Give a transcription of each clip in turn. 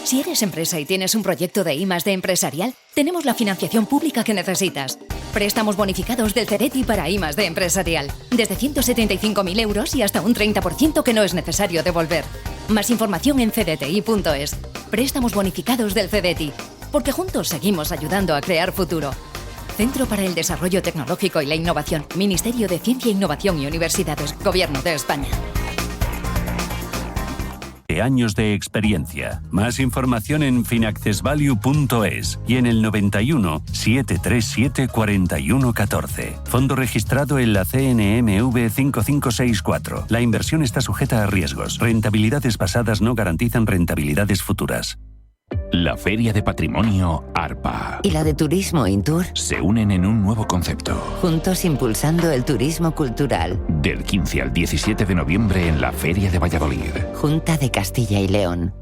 Si eres empresa y tienes un proyecto de I+D empresarial, tenemos la financiación pública que necesitas. Préstamos bonificados del CEDETI para I+D empresarial. Desde 175.000 euros y hasta un 30% que no es necesario devolver. Más información en cdti.es. Préstamos bonificados del CEDETI. Porque juntos seguimos ayudando a crear futuro. Centro para el Desarrollo Tecnológico y la Innovación. Ministerio de Ciencia, Innovación y Universidades. Gobierno de España. Años de experiencia. Más información en finaccessvalue.es y en el 91 737 4114. Fondo registrado en la CNMV 5564. La inversión está sujeta a riesgos. Rentabilidades pasadas no garantizan rentabilidades futuras. La Feria de Patrimonio ARPA y la de Turismo Intur se unen en un nuevo concepto. Juntos impulsando el turismo cultural. Del 15 al 17 de noviembre en la Feria de Valladolid. Junta de Castilla y León.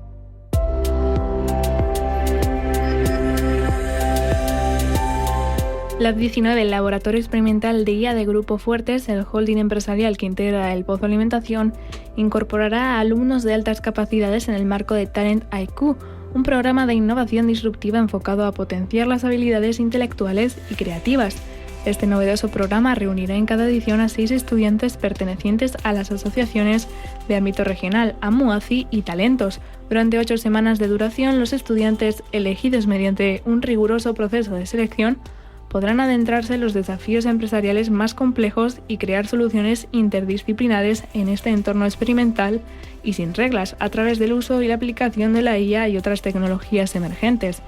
Lab 19, el laboratorio experimental de IA de Grupo Fuertes, el holding empresarial que integra el Pozo Alimentación, incorporará a alumnos de altas capacidades en el marco de Talent IQ, un programa de innovación disruptiva enfocado a potenciar las habilidades intelectuales y creativas. Este novedoso programa reunirá en cada edición a 6 estudiantes pertenecientes a las asociaciones de ámbito regional, AMUACI y Talentos. Durante 8 semanas de duración, los estudiantes, elegidos mediante un riguroso proceso de selección, podrán adentrarse en los desafíos empresariales más complejos y crear soluciones interdisciplinares en este entorno experimental y sin reglas, a través del uso y la aplicación de la IA y otras tecnologías emergentes.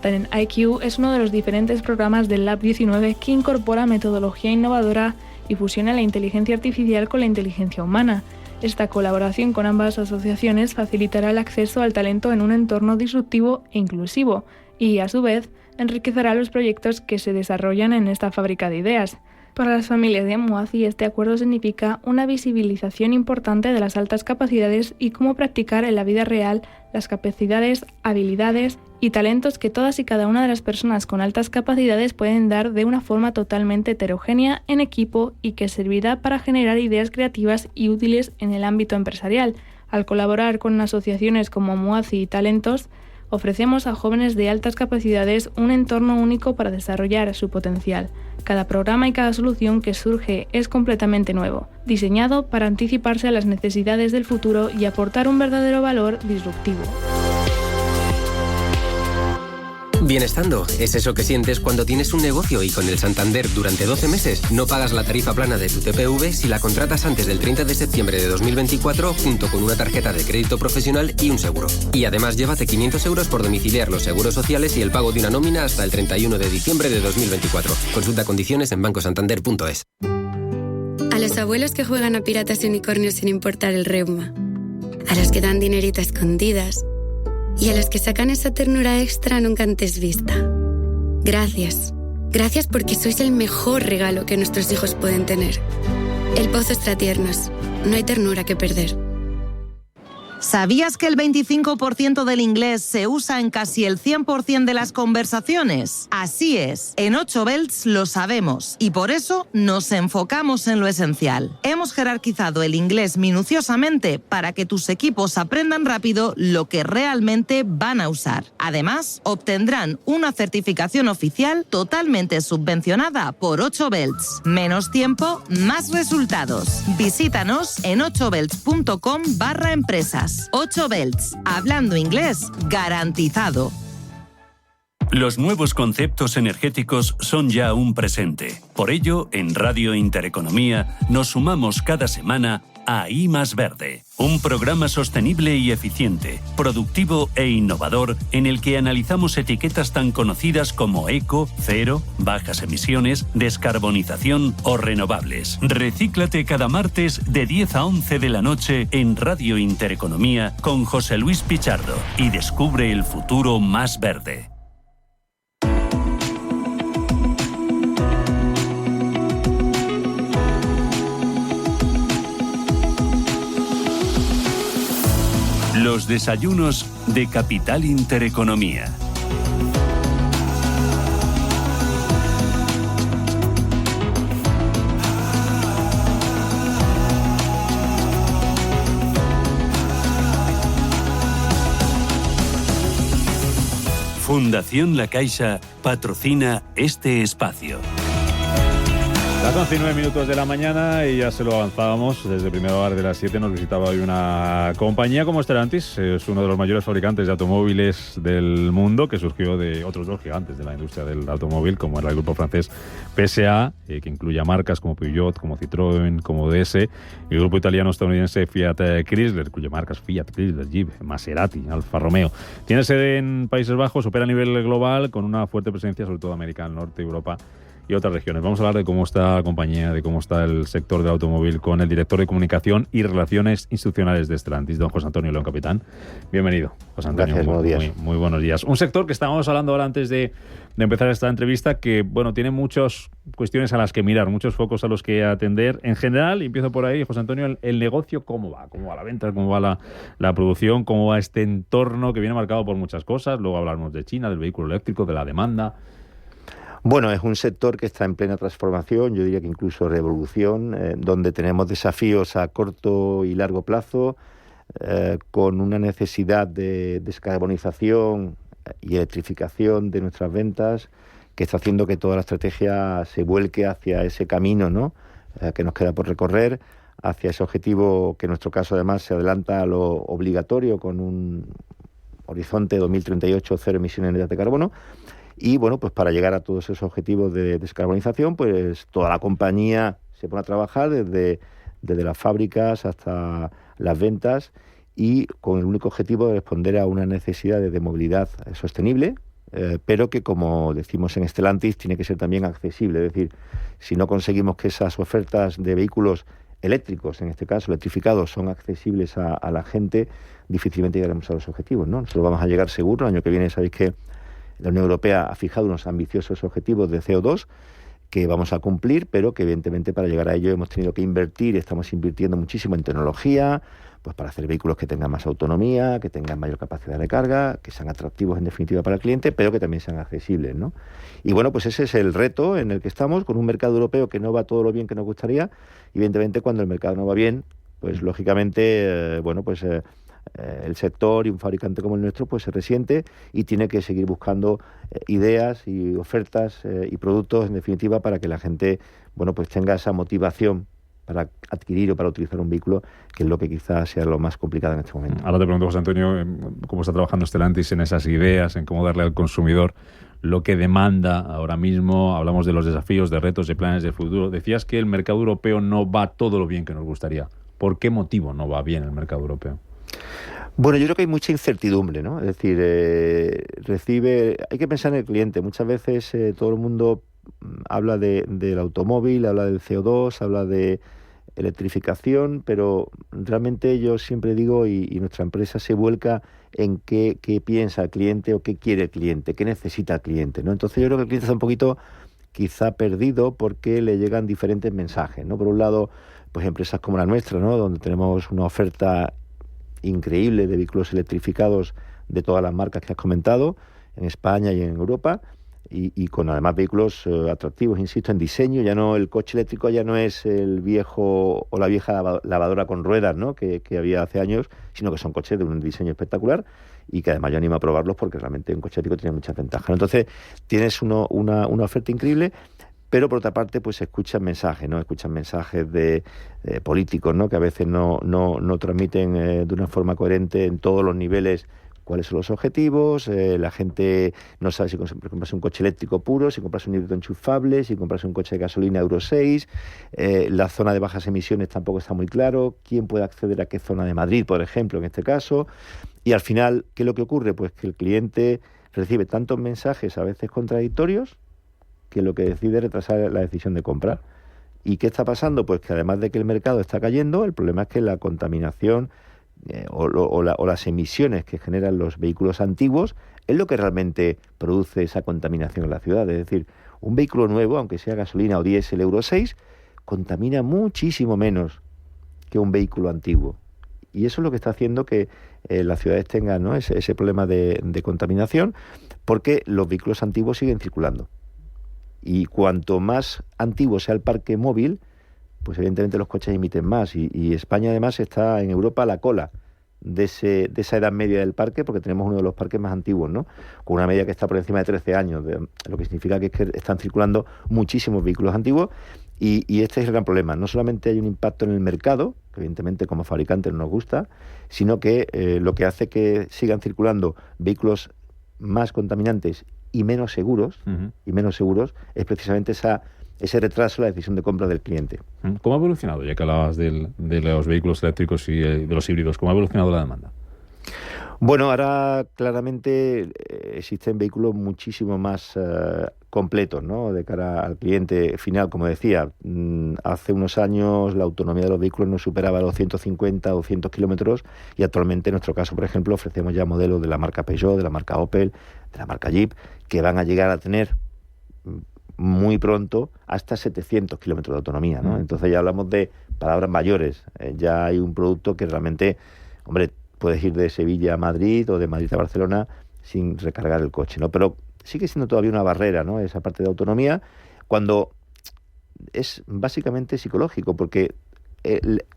Talent IQ es uno de los diferentes programas del Lab 19 que incorpora metodología innovadora y fusiona la inteligencia artificial con la inteligencia humana. Esta colaboración con ambas asociaciones facilitará el acceso al talento en un entorno disruptivo e inclusivo y, a su vez, enriquecerá los proyectos que se desarrollan en esta fábrica de ideas. Para las familias de AMUACI, este acuerdo significa una visibilización importante de las altas capacidades y cómo practicar en la vida real las capacidades, habilidades y talentos que todas y cada una de las personas con altas capacidades pueden dar de una forma totalmente heterogénea en equipo y que servirá para generar ideas creativas y útiles en el ámbito empresarial. Al colaborar con asociaciones como AMUACI y Talentos, ofrecemos a jóvenes de altas capacidades un entorno único para desarrollar su potencial. Cada programa y cada solución que surge es completamente nuevo, diseñado para anticiparse a las necesidades del futuro y aportar un verdadero valor disruptivo. Bienestando es eso que sientes cuando tienes un negocio y con el Santander durante 12 meses no pagas la tarifa plana de tu TPV si la contratas antes del 30 de septiembre de 2024 junto con una tarjeta de crédito profesional y un seguro. Y además llévate 500 euros por domiciliar los seguros sociales y el pago de una nómina hasta el 31 de diciembre de 2024. Consulta condiciones en bancosantander.es. A los abuelos que juegan a piratas y unicornios sin importar el reuma. A los que dan dinerito a escondidas. Y a los que sacan esa ternura extra nunca antes vista. Gracias. Gracias porque sois el mejor regalo que nuestros hijos pueden tener. El Pozo Extratiernos. No hay ternura que perder. ¿Sabías que el 25% del inglés se usa en casi el 100% de las conversaciones? Así es, en 8 Belts lo sabemos y por eso nos enfocamos en lo esencial. Hemos jerarquizado el inglés minuciosamente para que tus equipos aprendan rápido lo que realmente van a usar. Además, obtendrán una certificación oficial totalmente subvencionada por 8 Belts. Menos tiempo, más resultados. Visítanos en 8belts.com/empresas. 8 Belts, hablando inglés garantizado. Los nuevos conceptos energéticos son ya un presente. Por ello, en Radio Intereconomía nos sumamos cada semana a I Más Verde, un programa sostenible y eficiente, productivo e innovador en el que analizamos etiquetas tan conocidas como eco, cero, bajas emisiones, descarbonización o renovables. Recíclate cada martes de 10 a 11 de la noche en Radio Intereconomía con José Luis Pichardo y descubre el futuro más verde. Los desayunos de Capital Intereconomía. Fundación La Caixa patrocina este espacio. Las 11:09 de la mañana y ya se lo avanzábamos. Desde primera hora de las 7 nos visitaba hoy una compañía como Stellantis. Es uno de los mayores fabricantes de automóviles del mundo, que surgió de otros dos gigantes de la industria del automóvil, como era el grupo francés PSA, que incluye marcas como Peugeot, como Citroën, como DS, y el grupo italiano-estadounidense Fiat Chrysler, cuya marcas Fiat, Chrysler, Jeep, Maserati, Alfa Romeo. Tiene sede en Países Bajos, opera a nivel global con una fuerte presencia, sobre todo en América del Norte, Europa y otras regiones. Vamos a hablar de cómo está la compañía, de cómo está el sector del automóvil con el director de Comunicación y Relaciones Institucionales de Stellantis, don José Antonio León Capitán. Bienvenido, José Antonio. Gracias, buenos días. Muy buenos días. Un sector que estábamos hablando ahora antes de empezar esta entrevista que, bueno, tiene muchas cuestiones a las que mirar, muchos focos a los que atender. En general, y empiezo por ahí, José Antonio, el negocio, ¿cómo va? ¿Cómo va la venta? ¿Cómo va la producción? ¿Cómo va este entorno que viene marcado por muchas cosas? Luego hablamos de China, del vehículo eléctrico, de la demanda. Bueno, es un sector que está en plena transformación, yo diría que incluso revolución, donde tenemos desafíos a corto y largo plazo, con una necesidad de descarbonización y electrificación de nuestras ventas, que está haciendo que toda la estrategia se vuelque hacia ese camino, ¿no?, que nos queda por recorrer, hacia ese objetivo que en nuestro caso además se adelanta a lo obligatorio, con un horizonte 2038 cero emisiones de carbono. Y bueno, pues para llegar a todos esos objetivos de descarbonización, pues toda la compañía se pone a trabajar desde las fábricas hasta las ventas, y con el único objetivo de responder a una necesidad de movilidad sostenible, pero que, como decimos en Stellantis, tiene que ser también accesible. Es decir, si no conseguimos que esas ofertas de vehículos eléctricos, en este caso electrificados, son accesibles a la gente, difícilmente llegaremos a los objetivos, ¿no? Nosotros vamos a llegar seguro. El año que viene sabéis que la Unión Europea ha fijado unos ambiciosos objetivos de CO2 que vamos a cumplir, pero que evidentemente para llegar a ello hemos tenido que invertir, estamos invirtiendo muchísimo en tecnología, pues para hacer vehículos que tengan más autonomía, que tengan mayor capacidad de carga, que sean atractivos en definitiva para el cliente, pero que también sean accesibles, ¿no? Y bueno, pues ese es el reto en el que estamos, con un mercado europeo que no va todo lo bien que nos gustaría. Evidentemente, cuando el mercado no va bien, pues lógicamente, el sector y un fabricante como el nuestro pues se resiente y tiene que seguir buscando ideas y ofertas y productos, en definitiva, para que la gente, bueno, pues tenga esa motivación para adquirir o para utilizar un vehículo, que es lo que quizás sea lo más complicado en este momento. Ahora te pregunto, José Antonio, cómo está trabajando Stellantis en esas ideas, en cómo darle al consumidor lo que demanda ahora mismo. Hablamos de los desafíos, de retos, de planes de futuro. Decías que el mercado europeo no va todo lo bien que nos gustaría. ¿Por qué motivo no va bien el mercado europeo? Bueno, yo creo que hay mucha incertidumbre, ¿no? Es decir, hay que pensar en el cliente. Muchas veces todo el mundo habla del automóvil, habla del CO2, habla de electrificación, pero realmente yo siempre digo, y nuestra empresa se vuelca en qué piensa el cliente o qué quiere el cliente, qué necesita el cliente, ¿no? Entonces yo creo que el cliente está un poquito quizá perdido porque le llegan diferentes mensajes, ¿no? Por un lado, pues empresas como la nuestra, ¿no?, donde tenemos una oferta increíble de vehículos electrificados de todas las marcas que has comentado, en España y en Europa, y con además vehículos atractivos, insisto, en diseño. Ya no, el coche eléctrico ya no es el viejo o la vieja lavadora con ruedas, ¿no?, que había hace años, sino que son coches de un diseño espectacular y que además yo animo a probarlos porque realmente un coche eléctrico tiene muchas ventajas. Entonces tienes una oferta increíble, pero por otra parte pues se escuchan mensajes, ¿no? Escuchan mensajes de políticos, ¿no?, que a veces no transmiten de una forma coherente en todos los niveles cuáles son los objetivos. La gente no sabe si comprarse un coche eléctrico puro, si comprarse un híbrido enchufable, si comprarse un coche de gasolina Euro 6. La zona de bajas emisiones tampoco está muy claro. ¿Quién puede acceder a qué zona de Madrid, por ejemplo, en este caso? Y al final, ¿qué es lo que ocurre? Pues que el cliente recibe tantos mensajes, a veces contradictorios, que lo que decide es retrasar la decisión de comprar. ¿Y qué está pasando? Pues que además de que el mercado está cayendo, el problema es que la contaminación o las emisiones que generan los vehículos antiguos es lo que realmente produce esa contaminación en la ciudad. Es decir, un vehículo nuevo, aunque sea gasolina o diésel Euro 6, contamina muchísimo menos que un vehículo antiguo. Y eso es lo que está haciendo que las ciudades tengan, ¿no?, ese problema de contaminación, porque los vehículos antiguos siguen circulando. Y cuanto más antiguo sea el parque móvil, pues evidentemente los coches emiten más. Y España además está en Europa a la cola de esa edad media del parque, porque tenemos uno de los parques más antiguos, ¿no? Con una media que está por encima de 13 años, lo que significa que están circulando muchísimos vehículos antiguos y este es el gran problema. No solamente hay un impacto en el mercado, que evidentemente como fabricantes no nos gusta, sino que lo que hace que sigan circulando vehículos más contaminantes y menos seguros, es precisamente ese retraso en la decisión de compra del cliente. ¿Cómo ha evolucionado, ya que hablabas de los vehículos eléctricos y de los híbridos, cómo ha evolucionado la demanda? Bueno, ahora claramente existen vehículos muchísimo más completos, ¿no? De cara al cliente final, como decía. Hace unos años la autonomía de los vehículos no superaba los 150 o 200 kilómetros y actualmente en nuestro caso, por ejemplo, ofrecemos ya modelos de la marca Peugeot, de la marca Opel, de la marca Jeep, que van a llegar a tener muy pronto hasta 700 kilómetros de autonomía, ¿no? Entonces ya hablamos de palabras mayores. Ya hay un producto que realmente, hombre, puedes ir de Sevilla a Madrid o de Madrid a Barcelona sin recargar el coche, ¿no? Pero sigue siendo todavía una barrera, ¿no? Esa parte de autonomía, cuando es básicamente psicológico, porque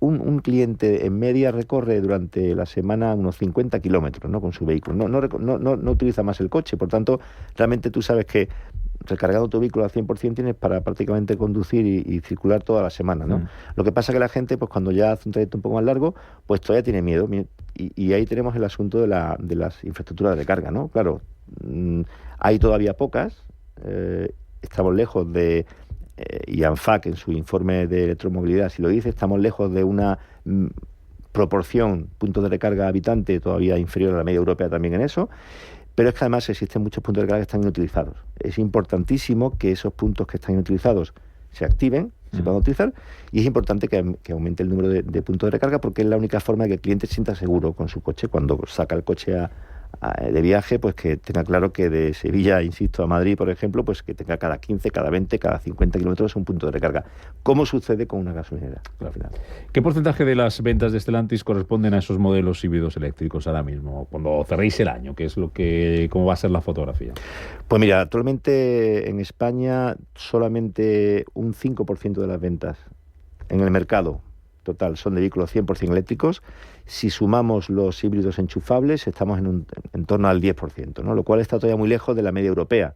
un cliente en media recorre durante la semana unos 50 kilómetros, ¿no? Con su vehículo. No utiliza más el coche, por tanto, realmente tú sabes que recargando tu vehículo al 100% tienes para prácticamente conducir y circular toda la semana, ¿no? Lo que pasa es que la gente, pues cuando ya hace un trayecto un poco más largo, pues todavía tiene miedo. Y ahí tenemos el asunto de las infraestructuras de recarga, ¿no? Claro, hay todavía pocas, estamos lejos de, y ANFAC en su informe de electromovilidad si lo dice, estamos lejos de una proporción puntos de recarga habitante todavía inferior a la media europea también en eso. Pero es que además existen muchos puntos de recarga que están inutilizados. Es importantísimo que esos puntos que están inutilizados se activen, se puedan utilizar, y es importante que aumente el número de puntos de recarga porque es la única forma de que el cliente se sienta seguro con su coche. Cuando saca el coche de viaje, pues que tenga claro que de Sevilla, insisto, a Madrid, por ejemplo, pues que tenga cada 15, cada 20, cada 50 kilómetros un punto de recarga. ¿Cómo sucede con una gasolinera? Al final. ¿Qué porcentaje de las ventas de Stellantis corresponden a esos modelos híbridos eléctricos ahora mismo, cuando cerréis el año? ¿Cómo va a ser la fotografía? Pues mira, actualmente en España solamente un 5% de las ventas en el mercado total son de vehículos 100% eléctricos. Si sumamos los híbridos enchufables, estamos en torno al 10%, ¿no? Lo cual está todavía muy lejos de la media europea.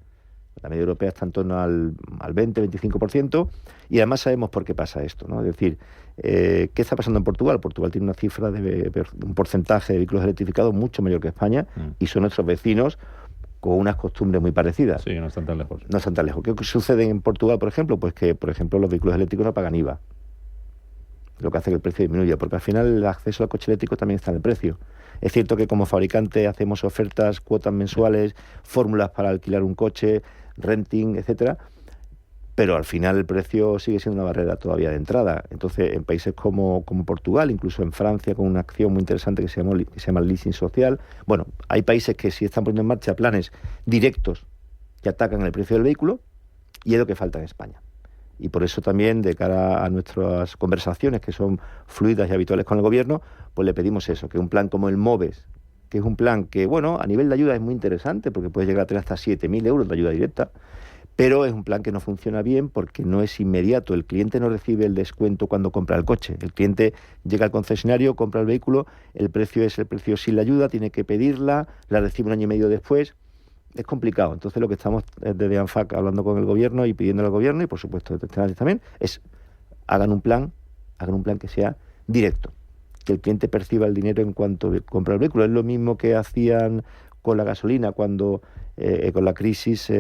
La media europea está en torno al 20-25%, y además sabemos por qué pasa esto, ¿no? Es decir, ¿qué está pasando en Portugal? Portugal tiene una cifra de un porcentaje de vehículos electrificados mucho mayor que España, y son nuestros vecinos con unas costumbres muy parecidas. Sí, no están tan lejos. No están tan lejos. ¿Qué sucede en Portugal, por ejemplo? Pues que, por ejemplo, los vehículos eléctricos no pagan IVA, lo que hace que el precio disminuya, porque al final el acceso al coche eléctrico también está en el precio. Es cierto que como fabricante hacemos ofertas, cuotas mensuales, fórmulas para alquilar un coche, renting, etcétera, pero al final el precio sigue siendo una barrera todavía de entrada. Entonces, en países como Portugal, incluso en Francia, con una acción muy interesante que se llama el leasing social, bueno, hay países que sí están poniendo en marcha planes directos que atacan el precio del vehículo, y es lo que falta en España. Y por eso también, de cara a nuestras conversaciones, que son fluidas y habituales con el Gobierno, pues le pedimos eso, que un plan como el MOVES, que es un plan que, bueno, a nivel de ayuda es muy interesante, porque puede llegar a tener hasta 7.000 euros de ayuda directa, pero es un plan que no funciona bien porque no es inmediato. El cliente no recibe el descuento cuando compra el coche. El cliente llega al concesionario, compra el vehículo, el precio es el precio sin la ayuda, tiene que pedirla, la recibe un año y medio después. Es complicado. Entonces lo que estamos desde ANFAC hablando con el Gobierno y pidiendo al Gobierno, y por supuesto de Stellantis también, es hagan un plan que sea directo, que el cliente perciba el dinero en cuanto compra el vehículo. Es lo mismo que hacían con la gasolina cuando con la crisis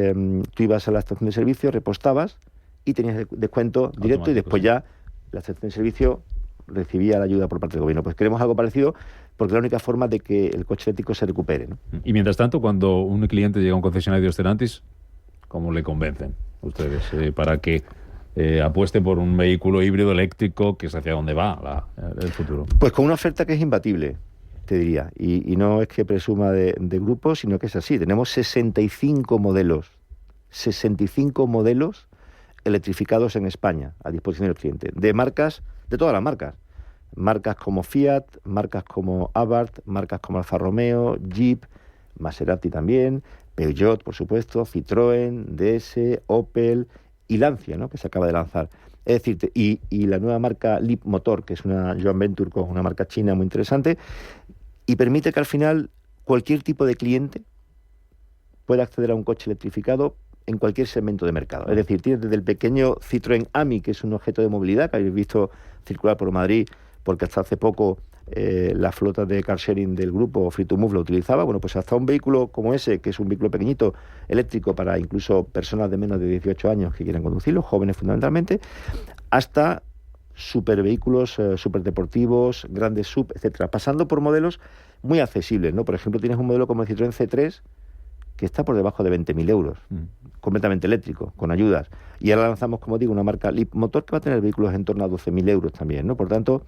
tú ibas a la estación de servicio, repostabas y tenías descuento directo, y después ya la estación de servicio recibía la ayuda por parte del Gobierno. Pues queremos algo parecido, porque es la única forma de que el coche eléctrico se recupere, ¿no? Y mientras tanto, cuando un cliente llega a un concesionario de Stellantis, ¿cómo le convencen ustedes para que apueste por un vehículo híbrido eléctrico, que es hacia donde va el futuro? Pues con una oferta que es imbatible, te diría. Y no es que presuma de grupo, sino que es así. Tenemos 65 modelos electrificados en España a disposición del cliente, de marcas, de todas las marcas. Marcas como Fiat, marcas como Abarth, marcas como Alfa Romeo, Jeep, Maserati también, Peugeot, por supuesto, Citroën, DS, Opel y Lancia, ¿no?, que se acaba de lanzar. Es decir, y la nueva marca Leap Motor, que es una joint venture con una marca china muy interesante. y permite que al final cualquier tipo de cliente pueda acceder a un coche electrificado en cualquier segmento de mercado. Es decir, tienes desde el pequeño Citroën Ami, que es un objeto de movilidad que habéis visto circular por Madrid, porque hasta hace poco la flota de car sharing del grupo Free2Move lo utilizaba, bueno, pues hasta un vehículo como ese, que es un vehículo pequeñito, eléctrico, para incluso personas de menos de 18 años que quieran conducirlo, jóvenes fundamentalmente, hasta supervehículos superdeportivos, grandes sub, etcétera, pasando por modelos muy accesibles, ¿no? Por ejemplo, tienes un modelo como el Citroën C3 que está por debajo de 20.000 euros, completamente eléctrico, con ayudas. Y ahora lanzamos, como digo, una marca Leapmotor que va a tener vehículos en torno a 12.000 euros también, ¿no? Por tanto,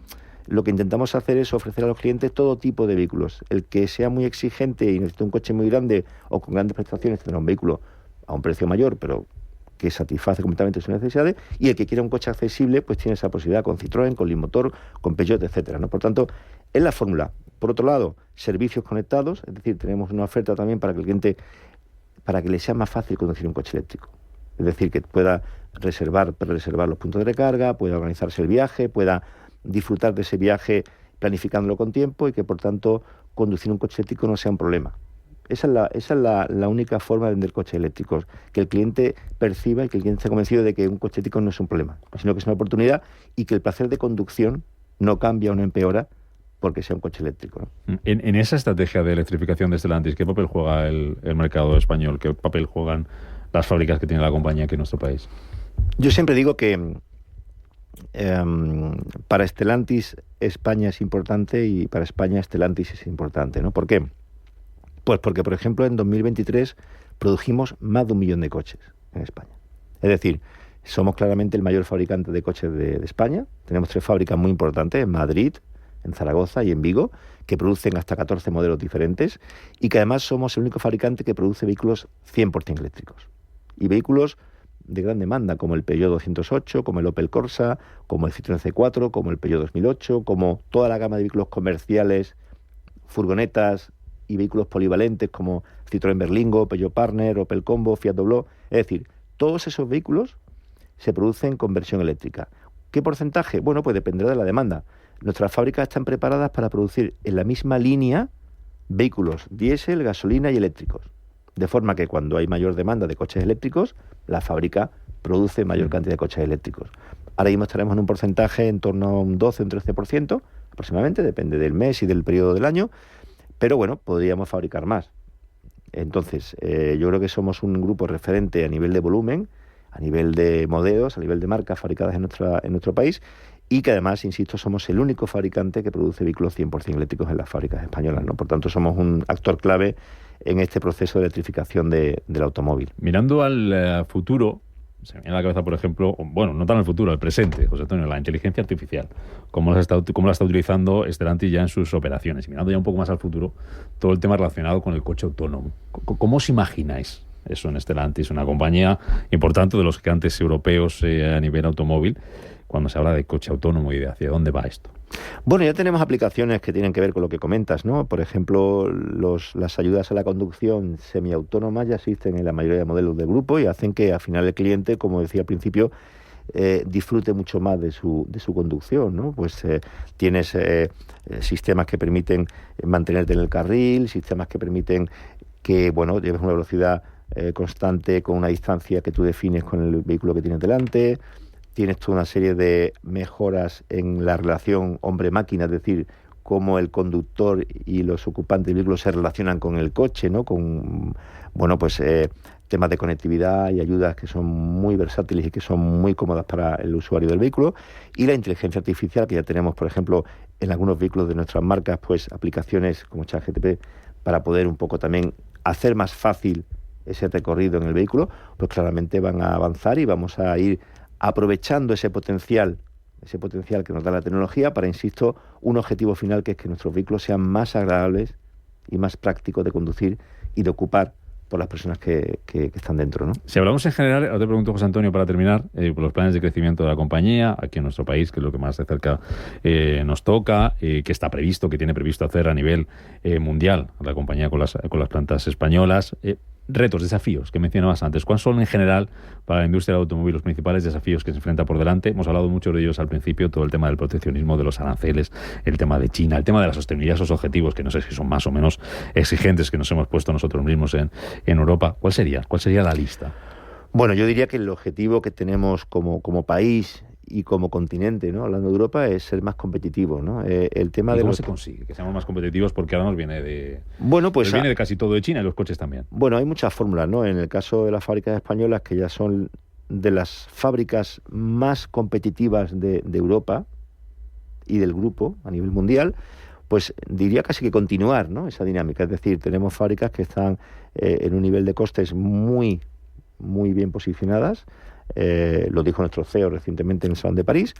lo que intentamos hacer es ofrecer a los clientes todo tipo de vehículos. El que sea muy exigente y necesite un coche muy grande o con grandes prestaciones tendrá un vehículo a un precio mayor, pero que satisface completamente sus necesidades, y el que quiera un coche accesible pues tiene esa posibilidad con Citroën, con Leapmotor, con Peugeot, etcétera, ¿no? Por tanto, es la fórmula. Por otro lado, servicios conectados, es decir, tenemos una oferta también para que el cliente, para que le sea más fácil conducir un coche eléctrico. Es decir, que pueda reservar los puntos de recarga, pueda organizarse el viaje, pueda disfrutar de ese viaje planificándolo con tiempo y que, por tanto, conducir un coche eléctrico no sea un problema. Esa es la única forma de vender coches eléctricos, que el cliente perciba y que el cliente esté convencido de que un coche eléctrico no es un problema, sino que es una oportunidad y que el placer de conducción no cambia o no empeora porque sea un coche eléctrico, ¿no? En esa estrategia de electrificación de Stellantis, ¿qué papel juega el mercado español? ¿Qué papel juegan las fábricas que tiene la compañía aquí en nuestro país? Yo siempre digo que para Stellantis España es importante y para España Stellantis es importante, ¿no? ¿Por qué? Pues porque, por ejemplo, en 2023 produjimos más de 1 millón de coches en España. Es decir, somos claramente el mayor fabricante de coches de España. Tenemos 3 fábricas muy importantes en Madrid, en Zaragoza y en Vigo, que producen hasta 14 modelos diferentes y que además somos el único fabricante que produce vehículos 100% eléctricos. Y vehículos de gran demanda, como el Peugeot 208, como el Opel Corsa, como el Citroën C4, como el Peugeot 2008, como toda la gama de vehículos comerciales, furgonetas y vehículos polivalentes como Citroën Berlingo, Peugeot Partner, Opel Combo, Fiat Doblò. Es decir, todos esos vehículos se producen con versión eléctrica. ¿Qué porcentaje? Bueno, pues dependerá de la demanda. Nuestras fábricas están preparadas para producir en la misma línea vehículos diésel, gasolina y eléctricos. De forma que cuando hay mayor demanda de coches eléctricos, la fábrica produce mayor cantidad de coches eléctricos. Ahora mismo estaremos en un porcentaje en torno a un 12 o un 13% aproximadamente, depende del mes y del periodo del año, pero bueno, podríamos fabricar más. Entonces, yo creo que somos un grupo referente a nivel de volumen, a nivel de modelos, a nivel de marcas fabricadas en nuestro país, y que además, insisto, somos el único fabricante que produce vehículos 100% eléctricos en las fábricas españolas, ¿no? Por tanto, somos un actor clave en este proceso de electrificación del automóvil. Mirando al futuro, se me viene a la cabeza, por ejemplo, bueno, no tan al futuro, al presente, José Antonio, la inteligencia artificial, cómo la está utilizando Stellantis ya en sus operaciones. Y mirando ya un poco más al futuro, todo el tema relacionado con el coche autónomo. ¿Cómo os imagináis eso en Stellantis, una compañía importante de los gigantes europeos a nivel automóvil, cuando se habla de coche autónomo y de hacia dónde va esto? Bueno, ya tenemos aplicaciones que tienen que ver con lo que comentas, ¿no? Por ejemplo, las ayudas a la conducción semiautónomas ya existen en la mayoría de modelos del grupo y hacen que al final el cliente, como decía al principio, disfrute mucho más de su conducción, ¿no? Pues tienes sistemas que permiten mantenerte en el carril, sistemas que permiten que, bueno, lleves una velocidad constante con una distancia que tú defines con el vehículo que tienes delante. Tienes toda una serie de mejoras en la relación hombre-máquina, es decir, cómo el conductor y los ocupantes del vehículo se relacionan con el coche, ¿no? Con, bueno, pues temas de conectividad y ayudas que son muy versátiles y que son muy cómodas para el usuario del vehículo. Y la inteligencia artificial, que ya tenemos, por ejemplo, en algunos vehículos de nuestras marcas, pues aplicaciones como ChatGPT para poder un poco también hacer más fácil ese recorrido en el vehículo, pues claramente van a avanzar y vamos a ir aprovechando ese potencial que nos da la tecnología para, insisto, un objetivo final, que es que nuestros vehículos sean más agradables y más prácticos de conducir y de ocupar por las personas que están dentro, ¿no? Si hablamos en general, ahora te pregunto, José Antonio, para terminar, por los planes de crecimiento de la compañía aquí en nuestro país, que es lo que más de cerca nos toca, que está previsto, que tiene previsto hacer a nivel mundial la compañía con las plantas españolas. retos, desafíos que mencionabas antes. ¿Cuáles son en general para la industria del automóvil los principales desafíos que se enfrenta por delante? Hemos hablado mucho de ellos al principio, todo el tema del proteccionismo, de los aranceles, el tema de China, el tema de la sostenibilidad, esos objetivos que no sé si son más o menos exigentes que nos hemos puesto nosotros mismos en Europa. ¿Cuál sería la lista? Bueno, yo diría que el objetivo que tenemos como país y como continente, ¿no? Hablando de Europa, es ser más competitivo, ¿no? El tema ¿Y de cómo se consigue que seamos más competitivos? Porque ahora nos viene de viene de casi todo de China y los coches también. Bueno, hay muchas fórmulas, ¿no? En el caso de las fábricas españolas, que ya son de las fábricas más competitivas de Europa y del grupo a nivel mundial, pues diría casi que continuar, ¿no? Esa dinámica. Es decir, tenemos fábricas que están en un nivel de costes muy, muy bien posicionadas. Lo dijo nuestro CEO recientemente en el Salón de París,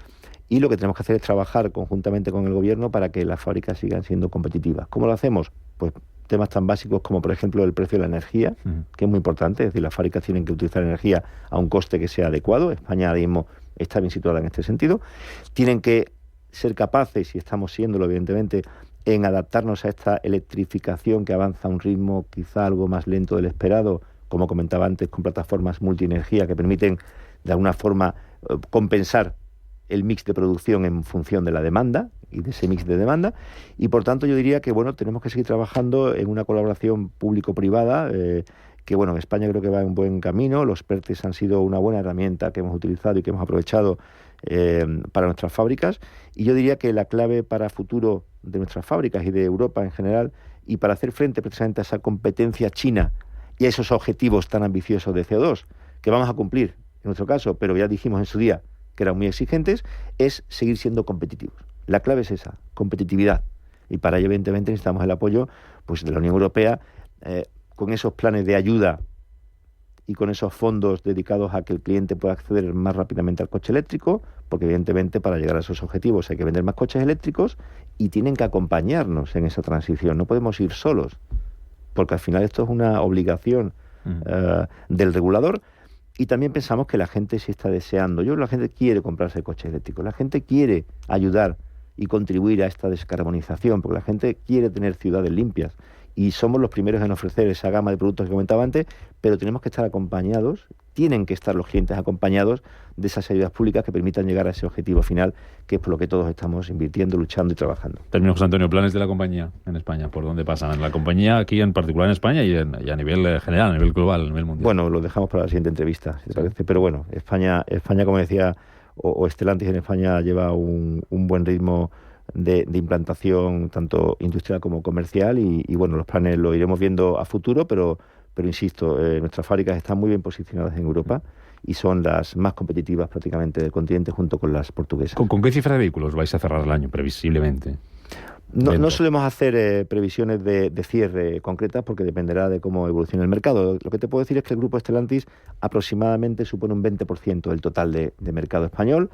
y lo que tenemos que hacer es trabajar conjuntamente con el gobierno para que las fábricas sigan siendo competitivas. ¿Cómo lo hacemos? Pues temas tan básicos como, por ejemplo, el precio de la energía, que es muy importante. Es decir, las fábricas tienen que utilizar energía a un coste que sea adecuado. España ahora mismo está bien situada en este sentido. Tienen que ser capaces, y estamos siéndolo evidentemente, en adaptarnos a esta electrificación que avanza a un ritmo quizá algo más lento del esperado, como comentaba antes, con plataformas multienergía que permiten de alguna forma compensar el mix de producción en función de la demanda y de ese mix de demanda. Y por tanto yo diría que bueno, tenemos que seguir trabajando en una colaboración público-privada que bueno, en España creo que va en un buen camino. Los PERTEs han sido una buena herramienta que hemos utilizado y que hemos aprovechado para nuestras fábricas, y yo diría que la clave para futuro de nuestras fábricas y de Europa en general, y para hacer frente precisamente a esa competencia china y a esos objetivos tan ambiciosos de CO2 que vamos a cumplir en nuestro caso, pero ya dijimos en su día que eran muy exigentes, es seguir siendo competitivos. La clave es esa, competitividad, y para ello evidentemente necesitamos el apoyo pues de la Unión Europea, con esos planes de ayuda y con esos fondos dedicados a que el cliente pueda acceder más rápidamente al coche eléctrico, porque evidentemente para llegar a esos objetivos hay que vender más coches eléctricos y tienen que acompañarnos en esa transición. No podemos ir solos, porque al final esto es una obligación del regulador. Y también pensamos que la gente sí está deseando. La gente quiere comprarse coches eléctricos, la gente quiere ayudar y contribuir a esta descarbonización, porque la gente quiere tener ciudades limpias. Y somos los primeros en ofrecer esa gama de productos que comentaba antes, pero tenemos que estar acompañados, tienen que estar los clientes acompañados de esas ayudas públicas que permitan llegar a ese objetivo final, que es por lo que todos estamos invirtiendo, luchando y trabajando. Termino, José Antonio, planes de la compañía en España, ¿por dónde pasan? La compañía aquí en particular en España y a nivel general, a nivel global, a nivel mundial. Bueno, lo dejamos para la siguiente entrevista, si te parece. Pero bueno, España, como decía, o Stellantis en España lleva un buen ritmo de implantación tanto industrial como comercial, y bueno, los planes lo iremos viendo a futuro, pero insisto, nuestras fábricas están muy bien posicionadas en Europa y son las más competitivas prácticamente del continente junto con las portuguesas. ¿Con qué cifra de vehículos vais a cerrar el año, previsiblemente? No solemos hacer previsiones de cierre concretas porque dependerá de cómo evolucione el mercado. Lo que te puedo decir es que el grupo Stellantis aproximadamente supone un 20% del total de mercado español.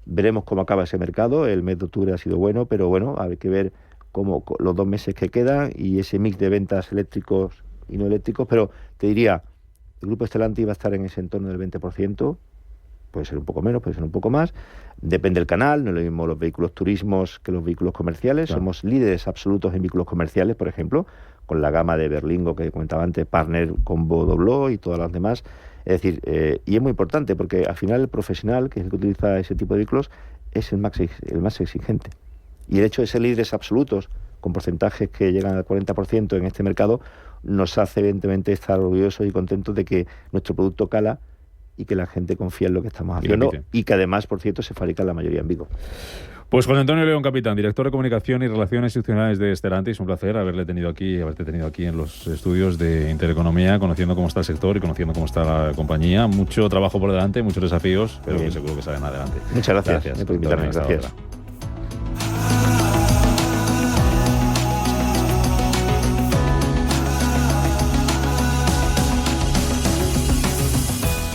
Veremos cómo acaba ese mercado. El mes de octubre ha sido bueno, pero bueno, hay que ver cómo los 2 meses que quedan y ese mix de ventas eléctricos y no eléctricos. Pero te diría, el grupo Stellantis va a estar en ese entorno del 20%. Puede ser un poco menos, puede ser un poco más. Depende del canal, no es lo mismo los vehículos turismos que los vehículos comerciales. Claro. Somos líderes absolutos en vehículos comerciales, por ejemplo, con la gama de Berlingo que comentaba antes, Partner, Combo, Dobló y todas las demás. Es decir, y es muy importante porque al final el profesional, que es el que utiliza ese tipo de vehículos, es el más exigente. Y el hecho de ser líderes absolutos, con porcentajes que llegan al 40% en este mercado, nos hace evidentemente estar orgullosos y contentos de que nuestro producto cala y que la gente confía en lo que estamos haciendo, y que además, por cierto, se fabrica la mayoría en Vigo. Pues José Antonio León, capitán, director de Comunicación y Relaciones Institucionales de Stellantis. Un placer haberte tenido aquí en los estudios de Intereconomía, conociendo cómo está el sector y conociendo cómo está la compañía. Mucho trabajo por delante, muchos desafíos, pero que seguro que salen adelante. Muchas gracias por invitarme. Gracias.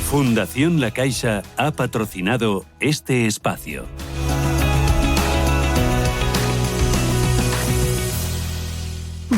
Fundación La Caixa ha patrocinado este espacio.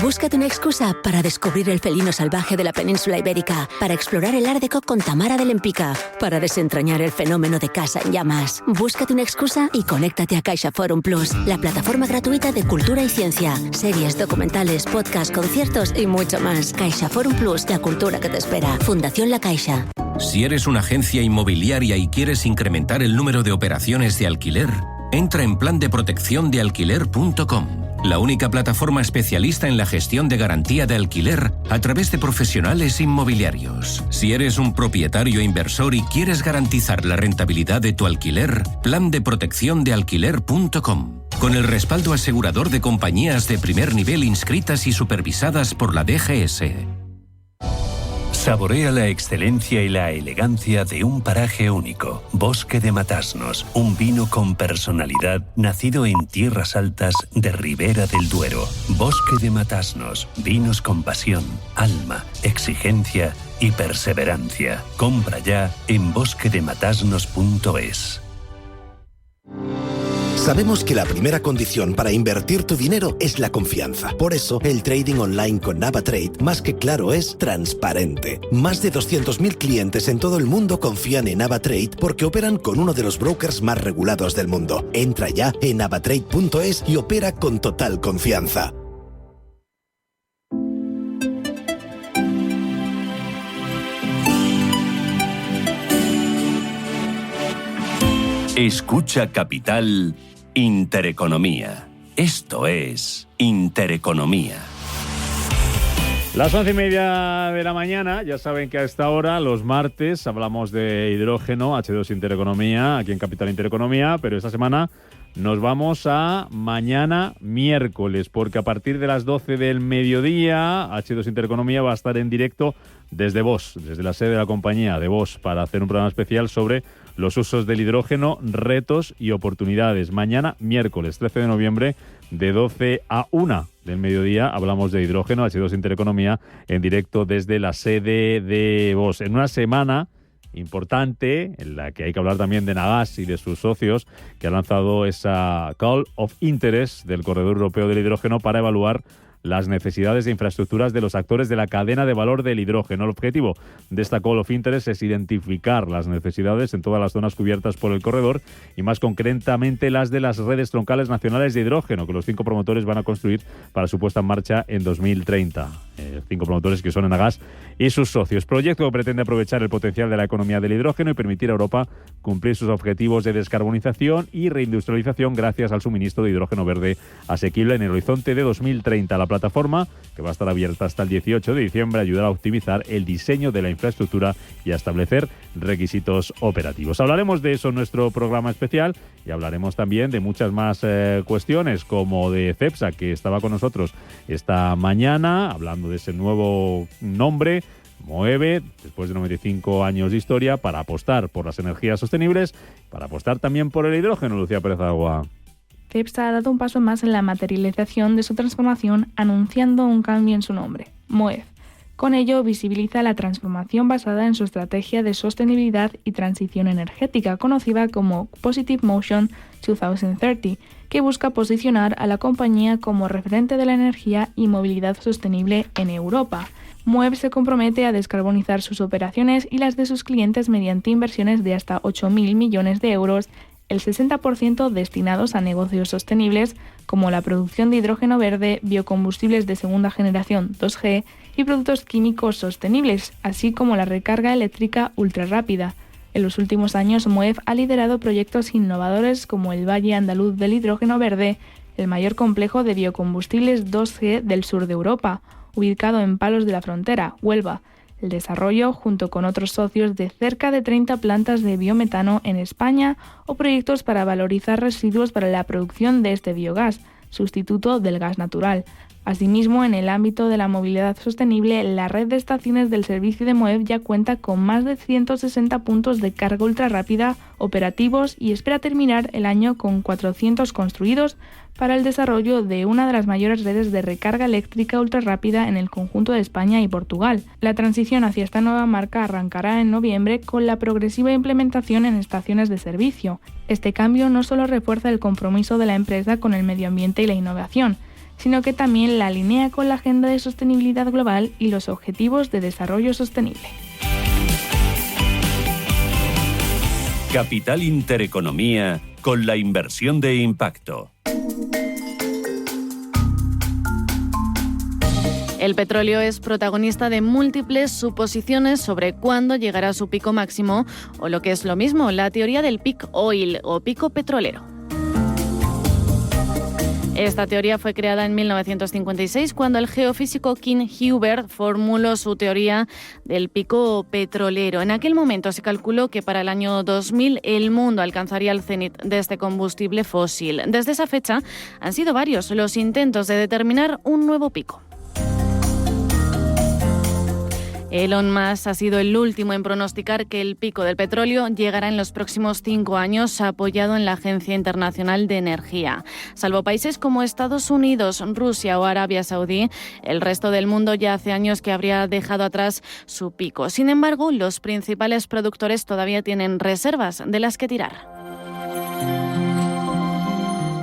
Búscate una excusa para descubrir el felino salvaje de la península ibérica, para explorar el Art Deco con Tamara de Lempicka, para desentrañar el fenómeno de Casa en Llamas. Búscate una excusa y conéctate a CaixaForum Plus, la plataforma gratuita de cultura y ciencia, series, documentales, podcasts, conciertos y mucho más. CaixaForum Plus, la cultura que te espera. Fundación La Caixa. Si eres una agencia inmobiliaria y quieres incrementar el número de operaciones de alquiler, entra en plandeprotecciondealquiler.com, la única plataforma especialista en la gestión de garantía de alquiler a través de profesionales inmobiliarios. Si eres un propietario inversor y quieres garantizar la rentabilidad de tu alquiler, plandeprotecciondealquiler.com, con el respaldo asegurador de compañías de primer nivel inscritas y supervisadas por la DGS. Saborea la excelencia y la elegancia de un paraje único. Bosque de Matasnos, un vino con personalidad nacido en tierras altas de Ribera del Duero. Bosque de Matasnos, vinos con pasión, alma, exigencia y perseverancia. Compra ya en bosquedematasnos.es. Sabemos que la primera condición para invertir tu dinero es la confianza. Por eso, el trading online con NavaTrade, más que claro, es transparente. Más de 200.000 clientes en todo el mundo confían en NavaTrade porque operan con uno de los brokers más regulados del mundo. Entra ya en navatrade.es y opera con total confianza. Escucha Capital Intereconomía. Esto es Intereconomía. Las 11:30 de la mañana, ya saben que a esta hora, los martes, hablamos de hidrógeno, H2 Intereconomía, aquí en Capital Intereconomía, pero esta semana nos vamos a mañana miércoles, porque a partir de las 12 del mediodía, H2 Intereconomía va a estar en directo desde Bosch, desde la sede de la compañía de Bosch, para hacer un programa especial sobre los usos del hidrógeno, retos y oportunidades. Mañana, miércoles 13 de noviembre, de 12 a 1 del mediodía, hablamos de hidrógeno, H2 Intereconomía, en directo desde la sede de Bosch. En una semana importante, en la que hay que hablar también de Nagas y de sus socios, que han lanzado esa Call of Interest del Corredor Europeo del Hidrógeno para evaluar las necesidades de infraestructuras de los actores de la cadena de valor del hidrógeno. El objetivo de esta Call of Interest es identificar las necesidades en todas las zonas cubiertas por el corredor y más concretamente las de las redes troncales nacionales de hidrógeno que los 5 promotores van a construir para su puesta en marcha en 2030. 5 promotores que son Enagás y sus socios. Proyecto que pretende aprovechar el potencial de la economía del hidrógeno y permitir a Europa cumplir sus objetivos de descarbonización y reindustrialización gracias al suministro de hidrógeno verde asequible en el horizonte de 2030. La plataforma, que va a estar abierta hasta el 18 de diciembre, ayudará a optimizar el diseño de la infraestructura y a establecer requisitos operativos. Hablaremos de eso en nuestro programa especial y hablaremos también de muchas más cuestiones, como de Cepsa, que estaba con nosotros esta mañana, hablando de ese nuevo nombre, Moeve, después de 95 años de historia, para apostar por las energías sostenibles, para apostar también por el hidrógeno. Lucía Pérez Agua. Cepsa ha dado un paso más en la materialización de su transformación, anunciando un cambio en su nombre, Moev. Con ello, visibiliza la transformación basada en su estrategia de sostenibilidad y transición energética, conocida como Positive Motion 2030, que busca posicionar a la compañía como referente de la energía y movilidad sostenible en Europa. Moev se compromete a descarbonizar sus operaciones y las de sus clientes mediante inversiones de hasta 8.000 millones de euros, el 60% destinados a negocios sostenibles como la producción de hidrógeno verde, biocombustibles de segunda generación 2G y productos químicos sostenibles, así como la recarga eléctrica ultrarrápida. En los últimos años, Moev ha liderado proyectos innovadores como el Valle Andaluz del Hidrógeno Verde, el mayor complejo de biocombustibles 2G del sur de Europa, ubicado en Palos de la Frontera, Huelva. El desarrollo, junto con otros socios, de cerca de 30 plantas de biometano en España o proyectos para valorizar residuos para la producción de este biogás, sustituto del gas natural. Asimismo, en el ámbito de la movilidad sostenible, la red de estaciones del servicio de Moev ya cuenta con más de 160 puntos de carga ultrarrápida operativos y espera terminar el año con 400 construidos para el desarrollo de una de las mayores redes de recarga eléctrica ultrarrápida en el conjunto de España y Portugal. La transición hacia esta nueva marca arrancará en noviembre con la progresiva implementación en estaciones de servicio. Este cambio no solo refuerza el compromiso de la empresa con el medio ambiente y la innovación, sino que también la alinea con la Agenda de Sostenibilidad Global y los Objetivos de Desarrollo Sostenible. Capital Intereconomía con la inversión de impacto. El petróleo es protagonista de múltiples suposiciones sobre cuándo llegará a su pico máximo o, lo que es lo mismo, la teoría del peak oil o pico petrolero. Esta teoría fue creada en 1956 cuando el geofísico King Hubbert formuló su teoría del pico petrolero. En aquel momento se calculó que para el año 2000 el mundo alcanzaría el cenit de este combustible fósil. Desde esa fecha han sido varios los intentos de determinar un nuevo pico. Elon Musk ha sido el último en pronosticar que el pico del petróleo llegará en los próximos 5 años, apoyado en la Agencia Internacional de Energía. Salvo países como Estados Unidos, Rusia o Arabia Saudí, el resto del mundo ya hace años que habría dejado atrás su pico. Sin embargo, los principales productores todavía tienen reservas de las que tirar.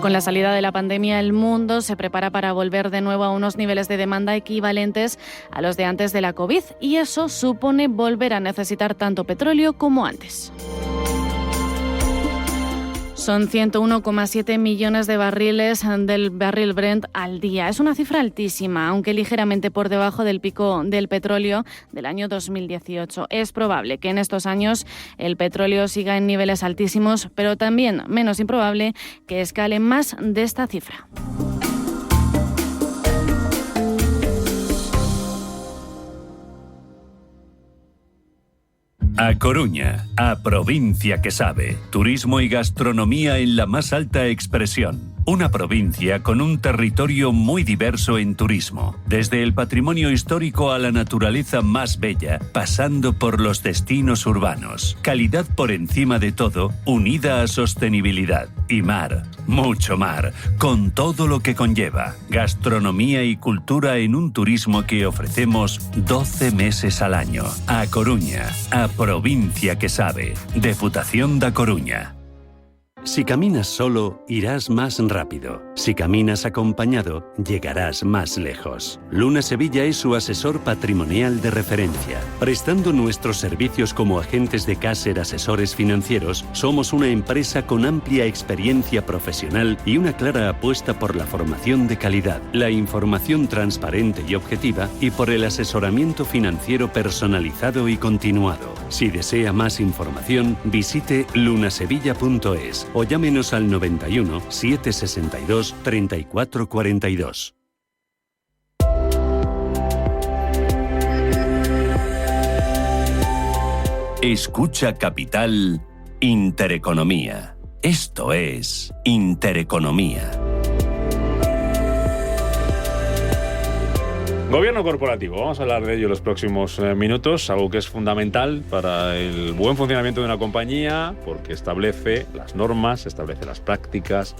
Con la salida de la pandemia, el mundo se prepara para volver de nuevo a unos niveles de demanda equivalentes a los de antes de la COVID, y eso supone volver a necesitar tanto petróleo como antes. Son 101,7 millones de barriles del barril Brent al día. Es una cifra altísima, aunque ligeramente por debajo del pico del petróleo del año 2018. Es probable que en estos años el petróleo siga en niveles altísimos, pero también menos improbable que escale más de esta cifra. A Coruña, a provincia que sabe. Turismo y gastronomía en la más alta expresión. Una provincia con un territorio muy diverso en turismo, desde el patrimonio histórico a la naturaleza más bella, pasando por los destinos urbanos. Calidad por encima de todo, unida a sostenibilidad. Y mar, mucho mar, con todo lo que conlleva. Gastronomía y cultura en un turismo que ofrecemos 12 meses al año. A Coruña, a provincia que sabe. Deputación da Coruña. Si caminas solo, irás más rápido. Si caminas acompañado, llegarás más lejos. Luna Sevilla es su asesor patrimonial de referencia. Prestando nuestros servicios como agentes de Caser Asesores Financieros, somos una empresa con amplia experiencia profesional y una clara apuesta por la formación de calidad, la información transparente y objetiva y por el asesoramiento financiero personalizado y continuado. Si desea más información, visite lunasevilla.es o llámenos al 91 762 3442. Escucha Capital Intereconomía. Esto es Intereconomía. Gobierno corporativo, vamos a hablar de ello en los próximos minutos, algo que es fundamental para el buen funcionamiento de una compañía, porque establece las normas, establece las prácticas,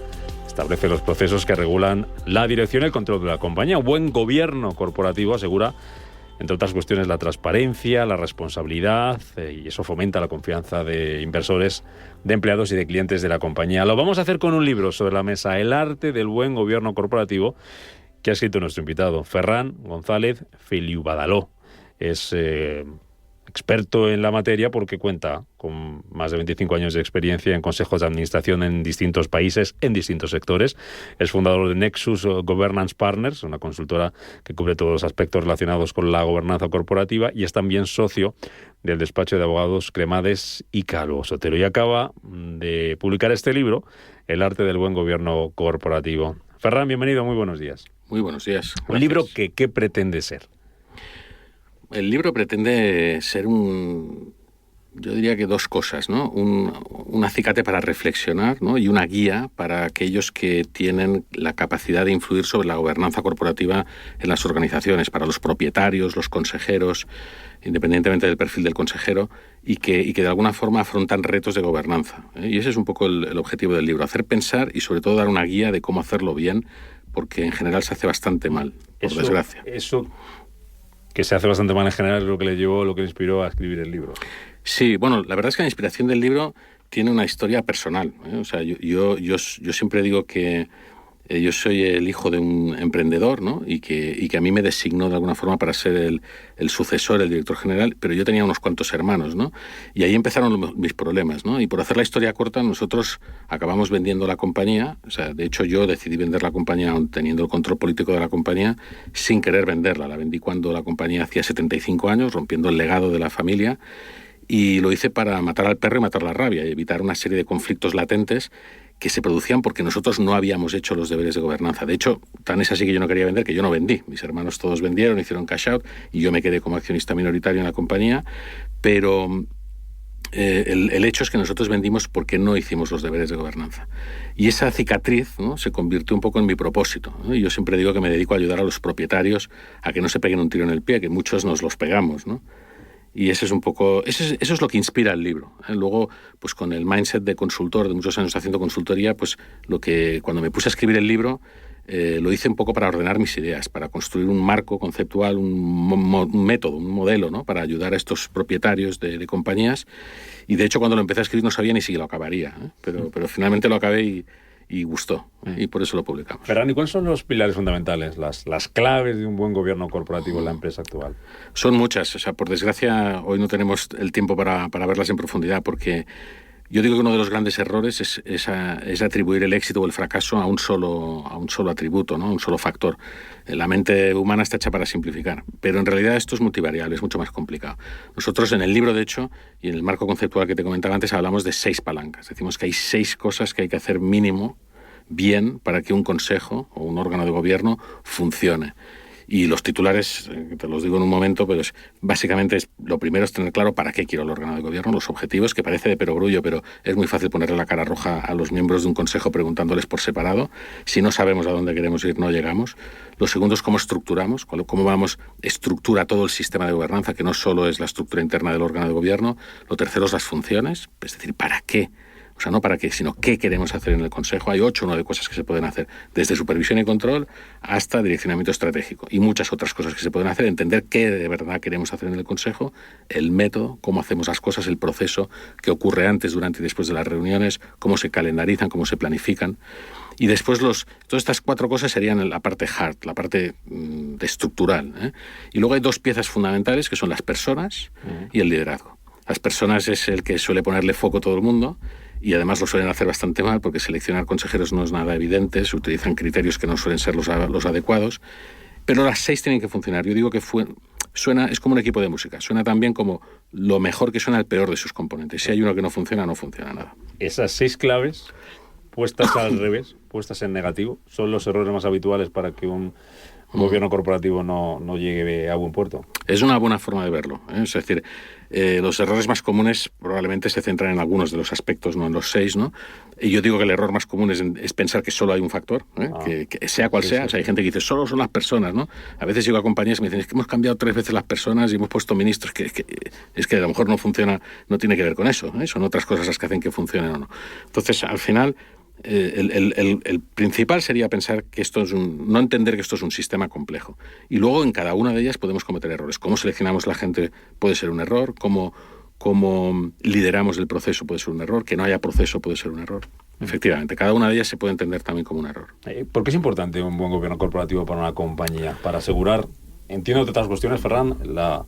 establece los procesos que regulan la dirección y el control de la compañía. Un buen gobierno corporativo asegura, entre otras cuestiones, la transparencia, la responsabilidad, y eso fomenta la confianza de inversores, de empleados y de clientes de la compañía. Lo vamos a hacer con un libro sobre la mesa, El arte del buen gobierno corporativo, que ha escrito nuestro invitado, Ferran González Feliu-Badaló. Es experto en la materia porque cuenta con más de 25 años de experiencia en consejos de administración en distintos países, en distintos sectores. Es fundador de Nexus Governance Partners, una consultora que cubre todos los aspectos relacionados con la gobernanza corporativa, y es también socio del despacho de abogados Cremades y Calvo Sotelo. Y acaba de publicar este libro, El arte del buen gobierno corporativo. Ferran, bienvenido, muy buenos días. Muy buenos días. Un libro que, ¿qué pretende ser? El libro pretende ser yo diría que dos cosas, ¿no? Un acicate para reflexionar, ¿no? Y una guía para aquellos que tienen la capacidad de influir sobre la gobernanza corporativa en las organizaciones, para los propietarios, los consejeros, independientemente del perfil del consejero, y que de alguna forma afrontan retos de gobernanza. Y ese es un poco el objetivo del libro, hacer pensar y sobre todo dar una guía de cómo hacerlo bien, porque en general se hace bastante mal, por desgracia. Eso que se hace bastante mal en general es lo que le llevó, lo que le inspiró a escribir el libro. Sí, bueno, la verdad es que la inspiración del libro tiene una historia personal, ¿eh? O sea, yo siempre digo que Yo soy el hijo de un emprendedor, ¿no? y que a mí me designó de alguna forma para ser el sucesor, el director general, pero yo tenía unos cuantos hermanos, ¿no? Y ahí empezaron mis problemas, ¿no? Y por hacer la historia corta, nosotros acabamos vendiendo la compañía. O sea, de hecho, yo decidí vender la compañía teniendo el control político de la compañía sin querer venderla. La vendí cuando la compañía hacía 75 años, rompiendo el legado de la familia. Y lo hice para matar al perro y matar la rabia y evitar una serie de conflictos latentes que se producían porque nosotros no habíamos hecho los deberes de gobernanza. De hecho, tan es así que yo no quería vender, que yo no vendí. Mis hermanos todos vendieron, hicieron cash out y yo me quedé como accionista minoritario en la compañía, pero el hecho es que nosotros vendimos porque no hicimos los deberes de gobernanza. Y esa cicatriz, ¿no?, se convirtió un poco en mi propósito, ¿no? Y yo siempre digo que me dedico a ayudar a los propietarios a que no se peguen un tiro en el pie, que muchos nos los pegamos, ¿no? Y ese es un poco, eso es lo que inspira el libro, ¿eh? Luego, pues con el mindset de consultor, de muchos años haciendo consultoría, pues cuando me puse a escribir el libro, lo hice un poco para ordenar mis ideas, para construir un marco conceptual, un método, un modelo, ¿no?, para ayudar a estos propietarios de compañías. Y de hecho, cuando lo empecé a escribir no sabía ni si lo acabaría, ¿eh? Pero finalmente lo acabé y gustó, y por eso lo publicamos. Ferran, ¿y cuáles son los pilares fundamentales, las claves de un buen gobierno corporativo en la empresa actual? Son muchas. O sea, por desgracia, hoy no tenemos el tiempo para verlas en profundidad, porque yo digo que uno de los grandes errores es atribuir el éxito o el fracaso a un solo atributo, ¿no?, a un solo factor. La mente humana está hecha para simplificar, pero en realidad esto es multivariable, es mucho más complicado. Nosotros en el libro, de hecho, y en el marco conceptual que te comentaba antes, hablamos de 6 palancas. Decimos que hay 6 cosas que hay que hacer mínimo bien para que un consejo o un órgano de gobierno funcione. Y los titulares, te los digo en un momento, pero básicamente lo primero es tener claro para qué quiero el órgano de gobierno, los objetivos, que parece de perogrullo, pero es muy fácil ponerle la cara roja a los miembros de un consejo preguntándoles por separado. Si no sabemos a dónde queremos ir, no llegamos. Lo segundo es cómo estructuramos, cómo vamos estructura todo el sistema de gobernanza, que no solo es la estructura interna del órgano de gobierno. Lo tercero es las funciones, es decir, ¿para qué? O sea, no para qué, sino qué queremos hacer en el Consejo. Hay 8 o 9 cosas que se pueden hacer, desde supervisión y control hasta direccionamiento estratégico. Y muchas otras cosas que se pueden hacer, entender qué de verdad queremos hacer en el Consejo, el método, cómo hacemos las cosas, el proceso que ocurre antes, durante y después de las reuniones, cómo se calendarizan, cómo se planifican. Y después todas estas 4 cosas serían la parte hard, la parte estructural, ¿eh? Y luego hay 2 piezas fundamentales que son las personas y el liderazgo. Las personas es el que suele ponerle foco a todo el mundo, y además lo suelen hacer bastante mal porque seleccionar consejeros no es nada evidente, se utilizan criterios que no suelen ser los adecuados, pero las 6 tienen que funcionar. Yo digo que suena, es como un equipo de música, suena también como lo mejor que suena el peor de sus componentes. Si hay uno que no funciona nada. Esas 6 claves, puestas al revés, puestas en negativo, son los errores más habituales para que un gobierno corporativo no llegue a buen puerto. Es una buena forma de verlo, ¿eh? Es decir, los errores más comunes probablemente se centran en algunos de los aspectos, no en los 6, ¿no? Y yo digo que el error más común es pensar que solo hay un factor, ¿eh? Que sea cual sea. Sí. O sea, hay gente que dice, solo son las personas, ¿no? A veces llego a compañías que me dicen, es que hemos cambiado 3 veces las personas y hemos puesto ministros, es que a lo mejor no funciona, no tiene que ver con eso, ¿eh? Son otras cosas las que hacen que funcionen o no. Entonces, al final, el principal sería pensar que esto es no entender que esto es un sistema complejo, y luego en cada una de ellas podemos cometer errores. Cómo seleccionamos la gente puede ser un error, cómo lideramos el proceso puede ser un error, que no haya proceso puede ser un error. Efectivamente, cada una de ellas se puede entender también como un error. ¿Por qué es importante un buen gobierno corporativo para una compañía? Para asegurar, entiendo de otras cuestiones, Ferran, la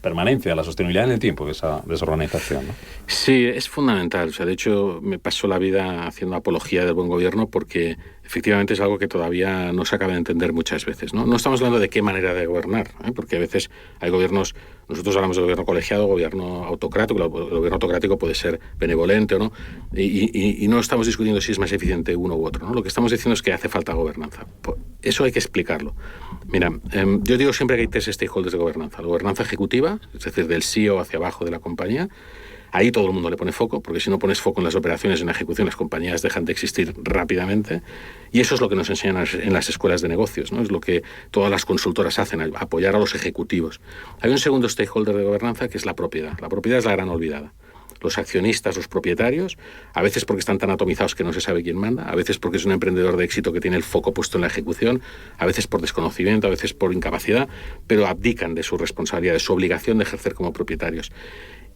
permanencia, la sostenibilidad en el tiempo de esa organización, ¿no? Sí, es fundamental. O sea, de hecho, me paso la vida haciendo apología del buen gobierno porque efectivamente es algo que todavía no se acaba de entender muchas veces, ¿no? No estamos hablando de qué manera de gobernar, ¿eh? Porque a veces hay gobiernos, nosotros hablamos de gobierno colegiado, gobierno autocrático, el gobierno autocrático puede ser benevolente o no, y no estamos discutiendo si es más eficiente uno u otro, ¿no? Lo que estamos diciendo es que hace falta gobernanza. Eso hay que explicarlo. Mira, yo digo siempre que hay 3 stakeholders de gobernanza. La gobernanza ejecutiva, es decir, del CEO hacia abajo de la compañía. Ahí todo el mundo le pone foco, porque si no pones foco en las operaciones, en la ejecución, las compañías dejan de existir rápidamente. Y eso es lo que nos enseñan en las escuelas de negocios, ¿no? Es lo que todas las consultoras hacen, apoyar a los ejecutivos. Hay un segundo stakeholder de gobernanza que es la propiedad. La propiedad es la gran olvidada. Los accionistas, los propietarios, a veces porque están tan atomizados que no se sabe quién manda, a veces porque es un emprendedor de éxito que tiene el foco puesto en la ejecución, a veces por desconocimiento, a veces por incapacidad, pero abdican de su responsabilidad, de su obligación de ejercer como propietarios.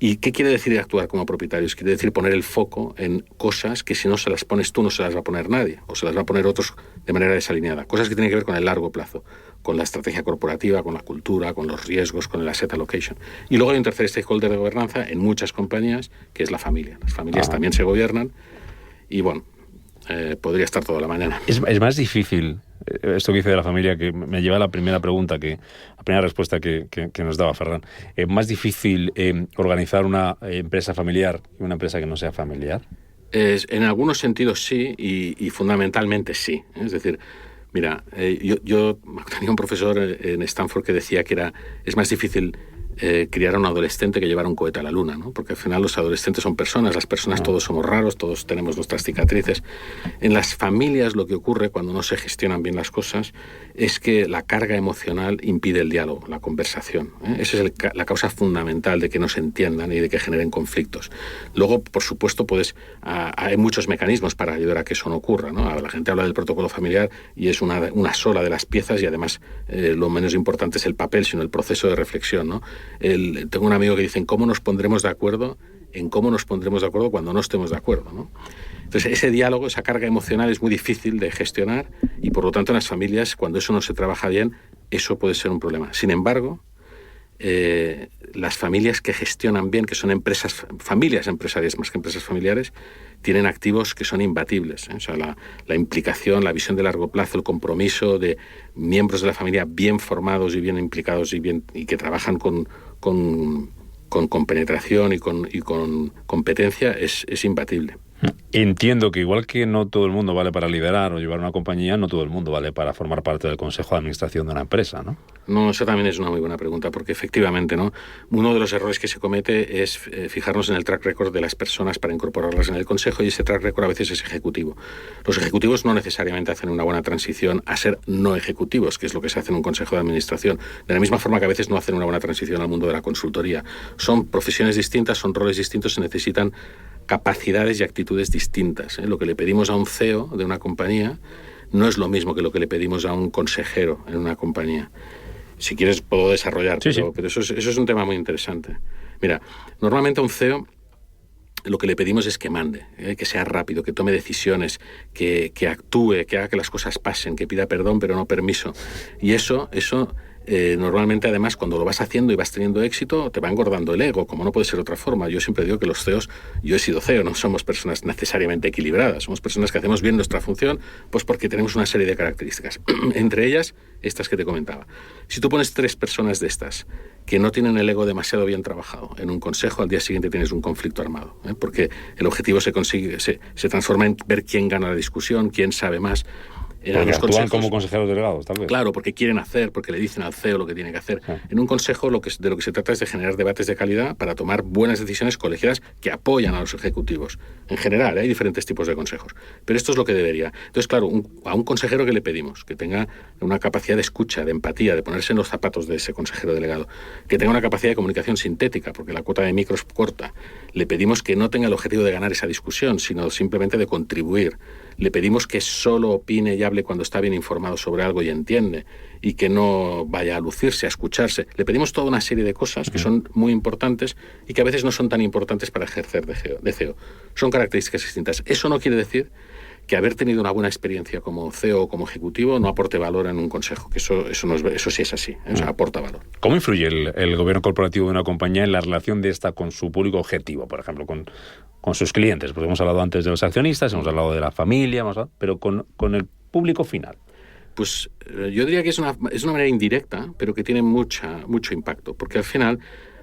¿Y qué quiere decir actuar como propietarios? Quiere decir poner el foco en cosas que si no se las pones tú no se las va a poner nadie, o se las va a poner otros de manera desalineada. Cosas que tienen que ver con el largo plazo, con la estrategia corporativa, con la cultura, con los riesgos, con el asset allocation. Y luego hay un tercer stakeholder de gobernanza en muchas compañías, que es la familia. Las familias también se gobiernan y bueno, podría estar toda la mañana. Es más difícil, esto que dice de la familia, que me lleva a la primera pregunta, la primera respuesta que nos daba Ferran. ¿Es más difícil organizar una empresa familiar y una empresa que no sea familiar? En algunos sentidos sí, y fundamentalmente sí. Es decir, mira, yo tenía un profesor en Stanford que decía que es más difícil criar a un adolescente que llevar un cohete a la luna, ¿no? Porque al final los adolescentes son personas, las personas todos somos raros, todos tenemos nuestras cicatrices. En las familias lo que ocurre cuando no se gestionan bien las cosas es que la carga emocional impide el diálogo, la conversación, ¿eh? Esa es la causa fundamental de que no se entiendan y de que generen conflictos. Luego, por supuesto, hay muchos mecanismos para ayudar a que eso no ocurra, ¿no? La gente habla del protocolo familiar y es una sola de las piezas, y además lo menos importante es el papel, sino el proceso de reflexión, ¿no? Tengo un amigo que dice: ¿cómo nos pondremos de acuerdo en cómo nos pondremos de acuerdo cuando no estemos de acuerdo, ¿no? Entonces, ese diálogo, esa carga emocional es muy difícil de gestionar, y por lo tanto en las familias, cuando eso no se trabaja bien, eso puede ser un problema. Sin embargo, las familias que gestionan bien, que son familias empresariales más que empresas familiares, tienen activos que son imbatibles, ¿eh? O sea, la implicación, la visión de largo plazo, el compromiso de miembros de la familia bien formados y bien implicados y que trabajan con penetración y con competencia es imbatible. Entiendo que igual que no todo el mundo vale para liderar o llevar una compañía, no todo el mundo vale para formar parte del consejo de administración de una empresa, ¿no? No, eso también es una muy buena pregunta, porque efectivamente, ¿no? Uno de los errores que se comete es fijarnos en el track record de las personas para incorporarlas en el consejo, y ese track record a veces es ejecutivo. Los ejecutivos no necesariamente hacen una buena transición a ser no ejecutivos, que es lo que se hace en un consejo de administración, de la misma forma que a veces no hacen una buena transición al mundo de la consultoría. Son profesiones distintas, son roles distintos, se necesitan capacidades y actitudes distintas, ¿eh? Lo que le pedimos a un CEO de una compañía no es lo mismo que lo que le pedimos a un consejero en una compañía. Si quieres puedo desarrollar, pero eso es un tema muy interesante. Mira, normalmente a un CEO lo que le pedimos es que mande, que sea rápido, que tome decisiones, que actúe, que haga que las cosas pasen, que pida perdón pero no permiso. Y eso normalmente, además, cuando lo vas haciendo y vas teniendo éxito, te va engordando el ego, como no puede ser de otra forma. Yo siempre digo que los CEOs, yo he sido CEO, no somos personas necesariamente equilibradas, somos personas que hacemos bien nuestra función, pues porque tenemos una serie de características, entre ellas estas que te comentaba. Si tú pones 3 personas de estas que no tienen el ego demasiado bien trabajado en un consejo, al día siguiente tienes un conflicto armado, ¿eh? Porque el objetivo se transforma en ver quién gana la discusión, quién sabe más. Porque actúan como consejeros delegados, tal vez. Claro, porque quieren hacer, porque le dicen al CEO lo que tiene que hacer. Sí. En un consejo de lo que se trata es de generar debates de calidad para tomar buenas decisiones colegiadas que apoyan a los ejecutivos. En general, hay diferentes tipos de consejos, pero esto es lo que debería. Entonces, claro, a un consejero que le pedimos que tenga una capacidad de escucha, de empatía, de ponerse en los zapatos de ese consejero delegado, que tenga una capacidad de comunicación sintética, porque la cuota de micro es corta. Le pedimos que no tenga el objetivo de ganar esa discusión, sino simplemente de contribuir. Le pedimos que solo opine y hable cuando está bien informado sobre algo y entiende, y que no vaya a lucirse, a escucharse. Le pedimos toda una serie de cosas que son muy importantes y que a veces no son tan importantes para ejercer de CEO. Son características distintas. Eso no quiere decir que haber tenido una buena experiencia como CEO o como ejecutivo no aporte valor en un consejo, que eso sí es así, o sea, aporta valor. ¿Cómo influye el gobierno corporativo de una compañía en la relación de esta con su público objetivo, por ejemplo, con sus clientes? Porque hemos hablado antes de los accionistas, hemos hablado de la familia, pero con el público final. Pues yo diría que es una manera indirecta, pero que tiene mucho impacto, porque al final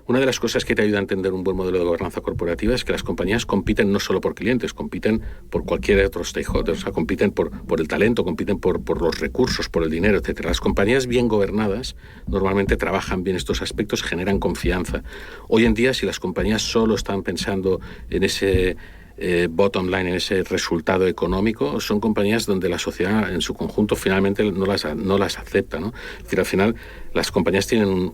una de las cosas que te ayuda a entender un buen modelo de gobernanza corporativa es que las compañías compiten no solo por clientes, compiten por cualquier otro stakeholder, o sea, compiten por el talento, compiten por los recursos, por el dinero, etc. Las compañías bien gobernadas normalmente trabajan bien estos aspectos, generan confianza. Hoy en día, si las compañías solo están pensando en ese bottom line, en ese resultado económico, son compañías donde la sociedad en su conjunto finalmente no las acepta, ¿no? Es decir, al final las compañías tienen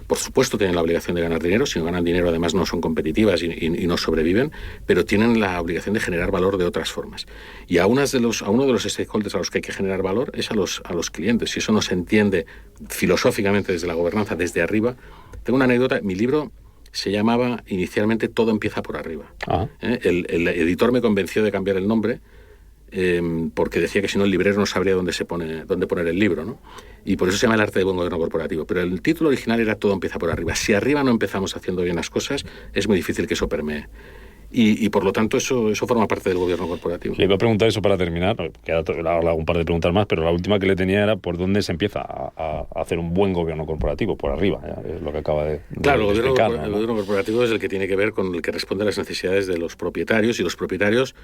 por supuesto tienen la obligación de ganar dinero. Si no ganan dinero, además no son competitivas y no sobreviven, pero tienen la obligación de generar valor de otras formas. Y a uno de los stakeholders a los que hay que generar valor es a los clientes. Si eso no se entiende filosóficamente desde la gobernanza, desde arriba. Tengo una anécdota. Mi libro se llamaba inicialmente Todo empieza por arriba. El editor me convenció de cambiar el nombre porque decía que si no el librero no sabría dónde poner el libro, ¿no? Y por eso se llama El arte del buen gobierno corporativo. Pero el título original era Todo empieza por arriba. Si arriba no empezamos haciendo bien las cosas, es muy difícil que eso permee. Y por lo tanto eso forma parte del gobierno corporativo. Le iba a preguntar eso para terminar, que ahora hago un par de preguntas más, pero la última que le tenía era por dónde se empieza a hacer un buen gobierno corporativo, por arriba, es lo que acaba de Claro, el explicar, gobierno corporativo es el que tiene que ver con el que responde a las necesidades de los propietarios, y los propietarios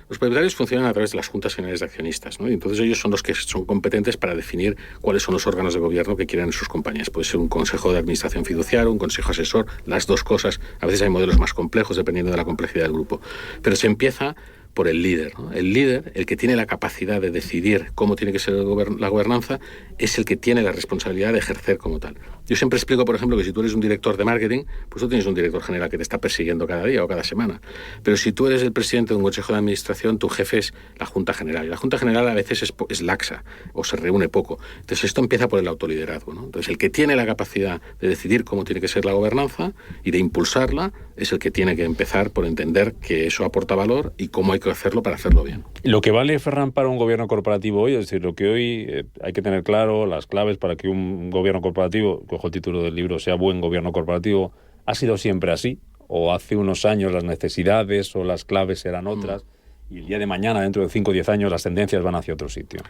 funcionan a través de las juntas generales de accionistas, ¿no? Y entonces ellos son los que son competentes para definir cuáles son los órganos de gobierno que quieren en sus compañías. Puede ser un consejo de administración fiduciario, un consejo asesor, las dos cosas. A veces hay modelos más complejos dependiendo de la complejidad del grupo. Pero se empieza por el líder, ¿no? El líder, el que tiene la capacidad de decidir cómo tiene que ser la gobernanza, es el que tiene la responsabilidad de ejercer como tal. Yo siempre explico, por ejemplo, que si tú eres un director de marketing, pues tú tienes un director general que te está persiguiendo cada día o cada semana. Pero si tú eres el presidente de un consejo de administración, tu jefe es la Junta General. Y la Junta General a veces es laxa o se reúne poco. Entonces esto empieza por el autoliderazgo, ¿no? Entonces el que tiene la capacidad de decidir cómo tiene que ser la gobernanza y de impulsarla es el que tiene que empezar por entender que eso aporta valor y cómo hay que hacerlo para hacerlo bien. Lo que vale, Ferran, para un gobierno corporativo hoy, es decir, lo que hoy hay que tener claro, las claves para que un gobierno corporativo, cojo el título del libro, sea buen gobierno corporativo, ¿ha sido siempre así? ¿O hace unos años las necesidades o las claves eran otras y el día de mañana, dentro de 5 o 10 años, las tendencias van hacia otro sitio?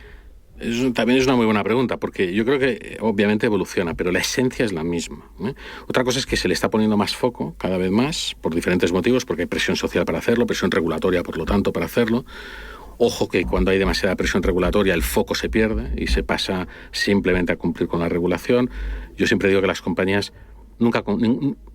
También es una muy buena pregunta, porque yo creo que obviamente evoluciona, pero la esencia es la misma, ¿eh? Otra cosa es que se le está poniendo más foco cada vez más, por diferentes motivos, porque hay presión social para hacerlo, presión regulatoria, por lo tanto, para hacerlo. Ojo que cuando hay demasiada presión regulatoria el foco se pierde y se pasa simplemente a cumplir con la regulación. Yo siempre digo que las compañías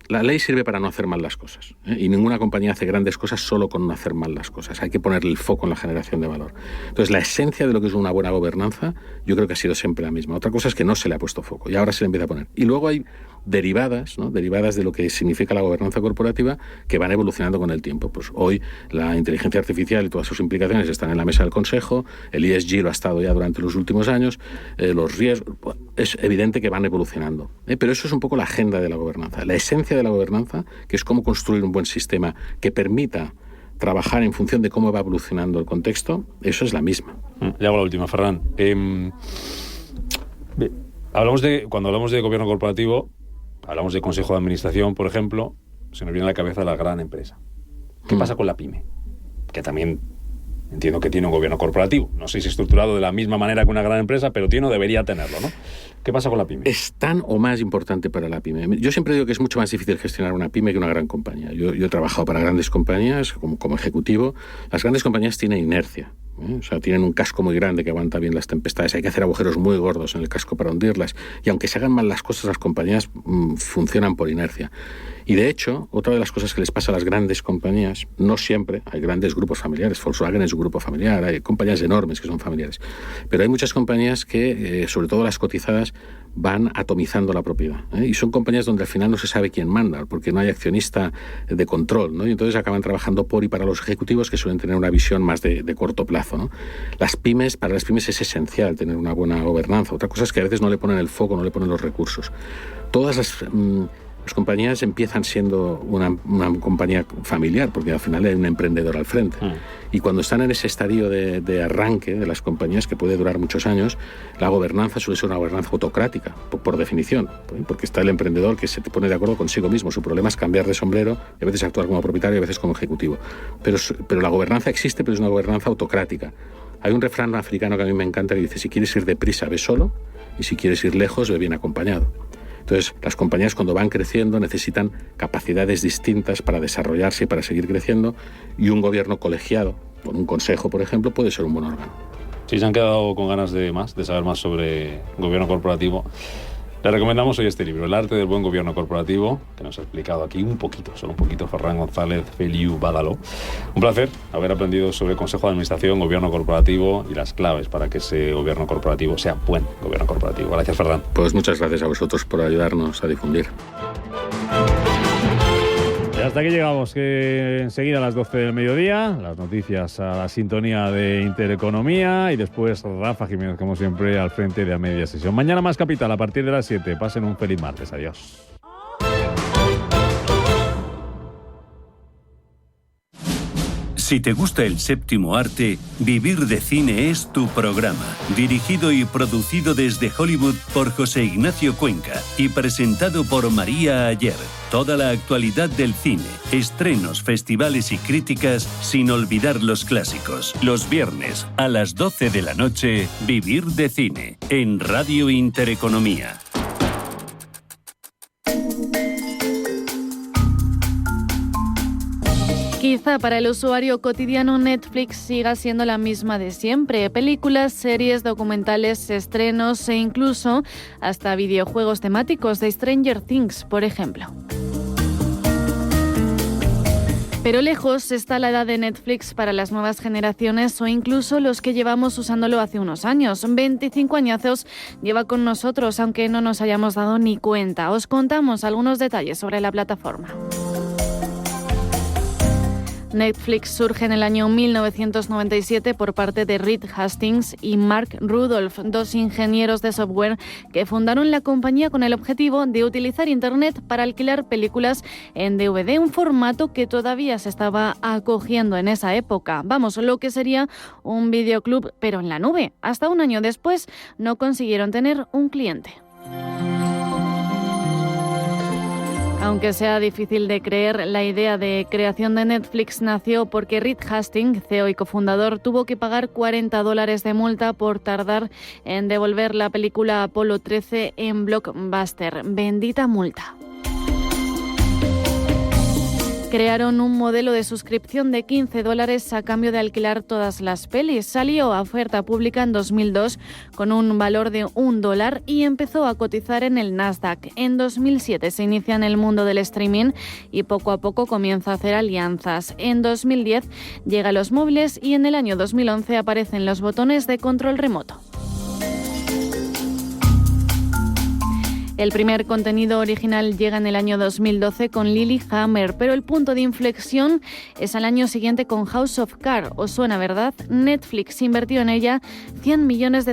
la ley sirve para no hacer mal las cosas, ¿eh? Y ninguna compañía hace grandes cosas solo con no hacer mal las cosas. Hay que ponerle el foco en la generación de valor. Entonces, la esencia de lo que es una buena gobernanza, yo creo que ha sido siempre la misma. Otra cosa es que no se le ha puesto foco y ahora se le empieza a poner. Y luego hay derivadas, ¿no? Derivadas de lo que significa la gobernanza corporativa que van evolucionando con el tiempo. Pues hoy la inteligencia artificial y todas sus implicaciones están en la mesa del Consejo, el ESG lo ha estado ya durante los últimos años, los riesgos, es evidente que van evolucionando, ¿eh? Pero eso es un poco la agenda de la gobernanza, la esencia de la gobernanza, que es cómo construir un buen sistema que permita trabajar en función de cómo va evolucionando el contexto, eso es la misma. Le hago la última, Ferran. Cuando hablamos de gobierno corporativo, hablamos de consejo de administración, por ejemplo, se nos viene a la cabeza la gran empresa. ¿Qué pasa con la pyme? Que también entiendo que tiene un gobierno corporativo. No sé si estructurado de la misma manera que una gran empresa, pero tiene o debería tenerlo, ¿no? ¿Qué pasa con la pyme? Es tan o más importante para la pyme. Yo siempre digo que es mucho más difícil gestionar una pyme que una gran compañía. Yo he trabajado para grandes compañías como ejecutivo. Las grandes compañías tienen inercia, ¿eh? O sea, tienen un casco muy grande que aguanta bien las tempestades. Hay que hacer agujeros muy gordos en el casco para hundirlas. Y aunque se hagan mal las cosas, las compañías funcionan por inercia. Y de hecho, otra de las cosas que les pasa a las grandes compañías, no siempre, hay grandes grupos familiares, Volkswagen es un grupo familiar, hay compañías enormes que son familiares, pero hay muchas compañías que, sobre todo las cotizadas, van atomizando la propiedad, ¿eh? Y son compañías donde al final no se sabe quién manda, porque no hay accionista de control, ¿no? Y entonces acaban trabajando por y para los ejecutivos que suelen tener una visión más de corto plazo, ¿no? Para las pymes es esencial tener una buena gobernanza. Otra cosa es que a veces no le ponen el foco, no le ponen los recursos. Todas las compañías empiezan siendo una compañía familiar, porque al final hay un emprendedor al frente. Y cuando están en ese estadio de arranque de las compañías, que puede durar muchos años, la gobernanza suele ser una gobernanza autocrática, por definición, porque está el emprendedor que se pone de acuerdo consigo mismo. Su problema es cambiar de sombrero, y a veces actuar como propietario y a veces como ejecutivo. Pero la gobernanza existe, pero es una gobernanza autocrática. Hay un refrán africano que a mí me encanta que dice: si quieres ir deprisa, ve solo, y si quieres ir lejos, ve bien acompañado. Entonces, las compañías cuando van creciendo necesitan capacidades distintas para desarrollarse y para seguir creciendo, y un gobierno colegiado, con un consejo, por ejemplo, puede ser un buen órgano. Si se han quedado con ganas de saber más sobre gobierno corporativo, le recomendamos hoy este libro, El arte del buen gobierno corporativo, que nos ha explicado aquí solo un poquito, Ferran González Feliu Badaló. Un placer haber aprendido sobre consejo de administración, gobierno corporativo y las claves para que ese gobierno corporativo sea buen gobierno corporativo. Gracias, Ferran. Pues muchas gracias a vosotros por ayudarnos a difundir. Y hasta aquí llegamos, que enseguida a las 12 del mediodía, las noticias a la sintonía de Intereconomía y después Rafa Jiménez, como siempre, al frente de A Media Sesión. Mañana Más Capital a partir de las 7. Pasen un feliz martes. Adiós. Si te gusta el séptimo arte, Vivir de Cine es tu programa. Dirigido y producido desde Hollywood por José Ignacio Cuenca y presentado por María Ayer. Toda la actualidad del cine, estrenos, festivales y críticas, sin olvidar los clásicos. Los viernes a las 12 de la noche, Vivir de Cine, en Radio Intereconomía. Quizá para el usuario cotidiano Netflix siga siendo la misma de siempre. Películas, series, documentales, estrenos e incluso hasta videojuegos temáticos de Stranger Things, por ejemplo. Pero lejos está la edad de Netflix para las nuevas generaciones o incluso los que llevamos usándolo hace unos años. 25 añazos lleva con nosotros, aunque no nos hayamos dado ni cuenta. Os contamos algunos detalles sobre la plataforma. Netflix surge en el año 1997 por parte de Reed Hastings y Mark Rudolph, dos ingenieros de software que fundaron la compañía con el objetivo de utilizar Internet para alquilar películas en DVD, un formato que todavía se estaba acogiendo en esa época. Vamos, lo que sería un videoclub, pero en la nube. Hasta un año después no consiguieron tener un cliente. Aunque sea difícil de creer, la idea de creación de Netflix nació porque Reed Hastings, CEO y cofundador, tuvo que pagar $40 de multa por tardar en devolver la película Apolo 13 en Blockbuster. Bendita multa. Crearon un modelo de suscripción de $15 a cambio de alquilar todas las pelis. Salió a oferta pública en 2002 con un valor de $1 y empezó a cotizar en el Nasdaq. En 2007 se inicia en el mundo del streaming y poco a poco comienza a hacer alianzas. En 2010 llega a los móviles y en el año 2011 aparecen los botones de control remoto. El primer contenido original llega en el año 2012 con Lilyhammer, pero el punto de inflexión es al año siguiente con House of Cards. ¿Os suena, verdad? Netflix invirtió en ella $100 millones.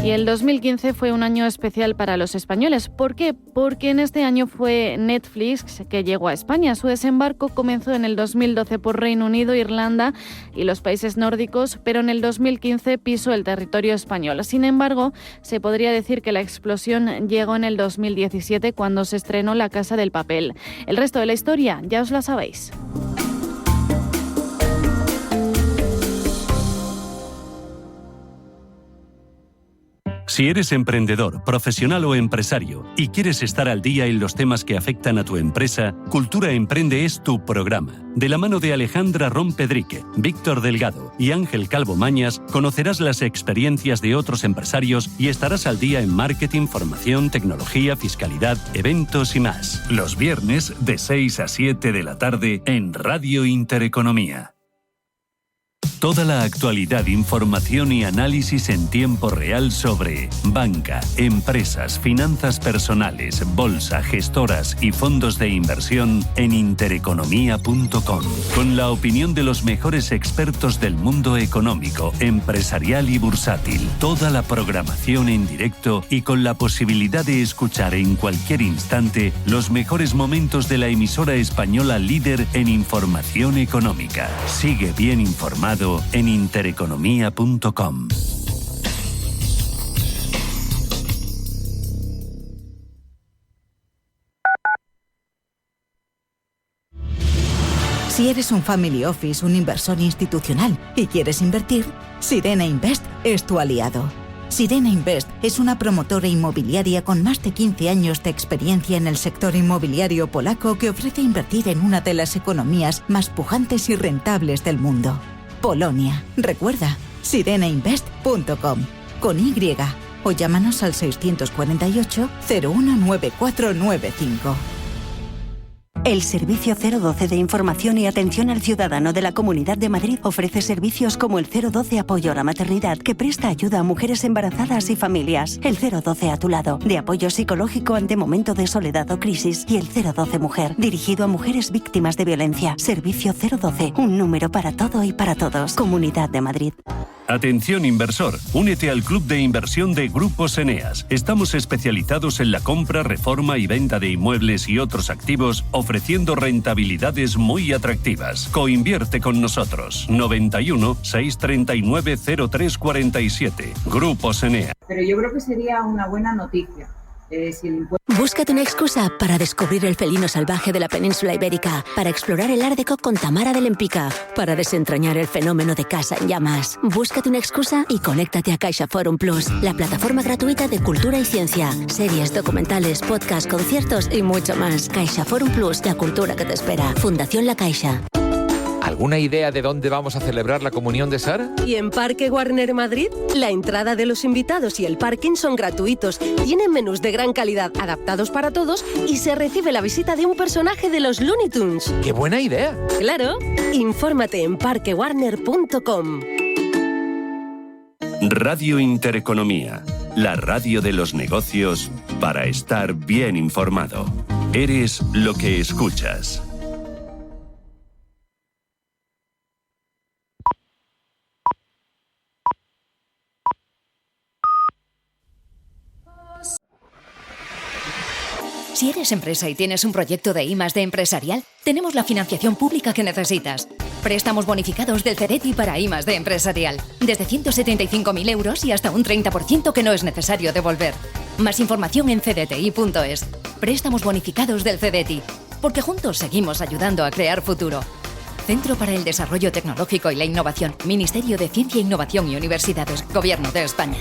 Y el 2015 fue un año especial para los españoles. ¿Por qué? Porque en este año fue Netflix que llegó a España. Su desembarco comenzó en el 2012 por Reino Unido, Irlanda y los países nórdicos, pero en el 2015 pisó el territorio español. Sin embargo, se podría decir que la explosión llegó en el 2017 cuando se estrenó La Casa del Papel. El resto de la historia ya os la sabéis. Si eres emprendedor, profesional o empresario y quieres estar al día en los temas que afectan a tu empresa, Cultura Emprende es tu programa. De la mano de Alejandra Rompedrique, Víctor Delgado y Ángel Calvo Mañas, conocerás las experiencias de otros empresarios y estarás al día en marketing, formación, tecnología, fiscalidad, eventos y más. Los viernes de 6 a 7 de la tarde en Radio Intereconomía. Toda la actualidad, información y análisis en tiempo real sobre banca, empresas, finanzas personales, bolsa, gestoras y fondos de inversión en intereconomía.com. Con la opinión de los mejores expertos del mundo económico, empresarial y bursátil. Toda la programación en directo y con la posibilidad de escuchar en cualquier instante los mejores momentos de la emisora española líder en información económica. Sigue bien informado en intereconomía.com. Si eres un family office, un inversor institucional y quieres invertir, Sirena Invest es tu aliado. Sirena Invest es una promotora inmobiliaria con más de 15 años de experiencia en el sector inmobiliario polaco que ofrece invertir en una de las economías más pujantes y rentables del mundo. Polonia. Recuerda, sirenainvest.com con Y o llámanos al 648 019495. El Servicio 012 de Información y Atención al Ciudadano de la Comunidad de Madrid ofrece servicios como el 012 Apoyo a la Maternidad, que presta ayuda a mujeres embarazadas y familias, el 012 A tu lado, de apoyo psicológico ante momento de soledad o crisis, y el 012 Mujer, dirigido a mujeres víctimas de violencia. Servicio 012, un número para todo y para todos. Comunidad de Madrid. Atención inversor, únete al club de inversión de Grupos Eneas. Estamos especializados en la compra, reforma y venta de inmuebles y otros activos, ofreciendo rentabilidades muy atractivas. Coinvierte con nosotros. 91 639 0347. Grupos Eneas. Pero yo creo que sería una buena noticia. Búscate una excusa para descubrir el felino salvaje de la península ibérica, para explorar el Art Deco con Tamara de Lempicka, para desentrañar el fenómeno de Casa en Llamas. Búscate una excusa y conéctate a CaixaForum Plus, la plataforma gratuita de cultura y ciencia, series, documentales, podcasts, conciertos y mucho más. CaixaForum Plus, la cultura que te espera. Fundación La Caixa. ¿Alguna idea de dónde vamos a celebrar la comunión de Sara? ¿Y en Parque Warner Madrid? La entrada de los invitados y el parking son gratuitos, tienen menús de gran calidad adaptados para todos y se recibe la visita de un personaje de los Looney Tunes. ¡Qué buena idea! ¡Claro! Infórmate en parquewarner.com. Radio Intereconomía, la radio de los negocios para estar bien informado. Eres lo que escuchas. Si eres empresa y tienes un proyecto de I+D empresarial, tenemos la financiación pública que necesitas. Préstamos bonificados del CEDETI para I+D empresarial. Desde 175.000 euros y hasta un 30% que no es necesario devolver. Más información en cdti.es. Préstamos bonificados del CEDETI. Porque juntos seguimos ayudando a crear futuro. Centro para el Desarrollo Tecnológico y la Innovación. Ministerio de Ciencia, Innovación y Universidades. Gobierno de España.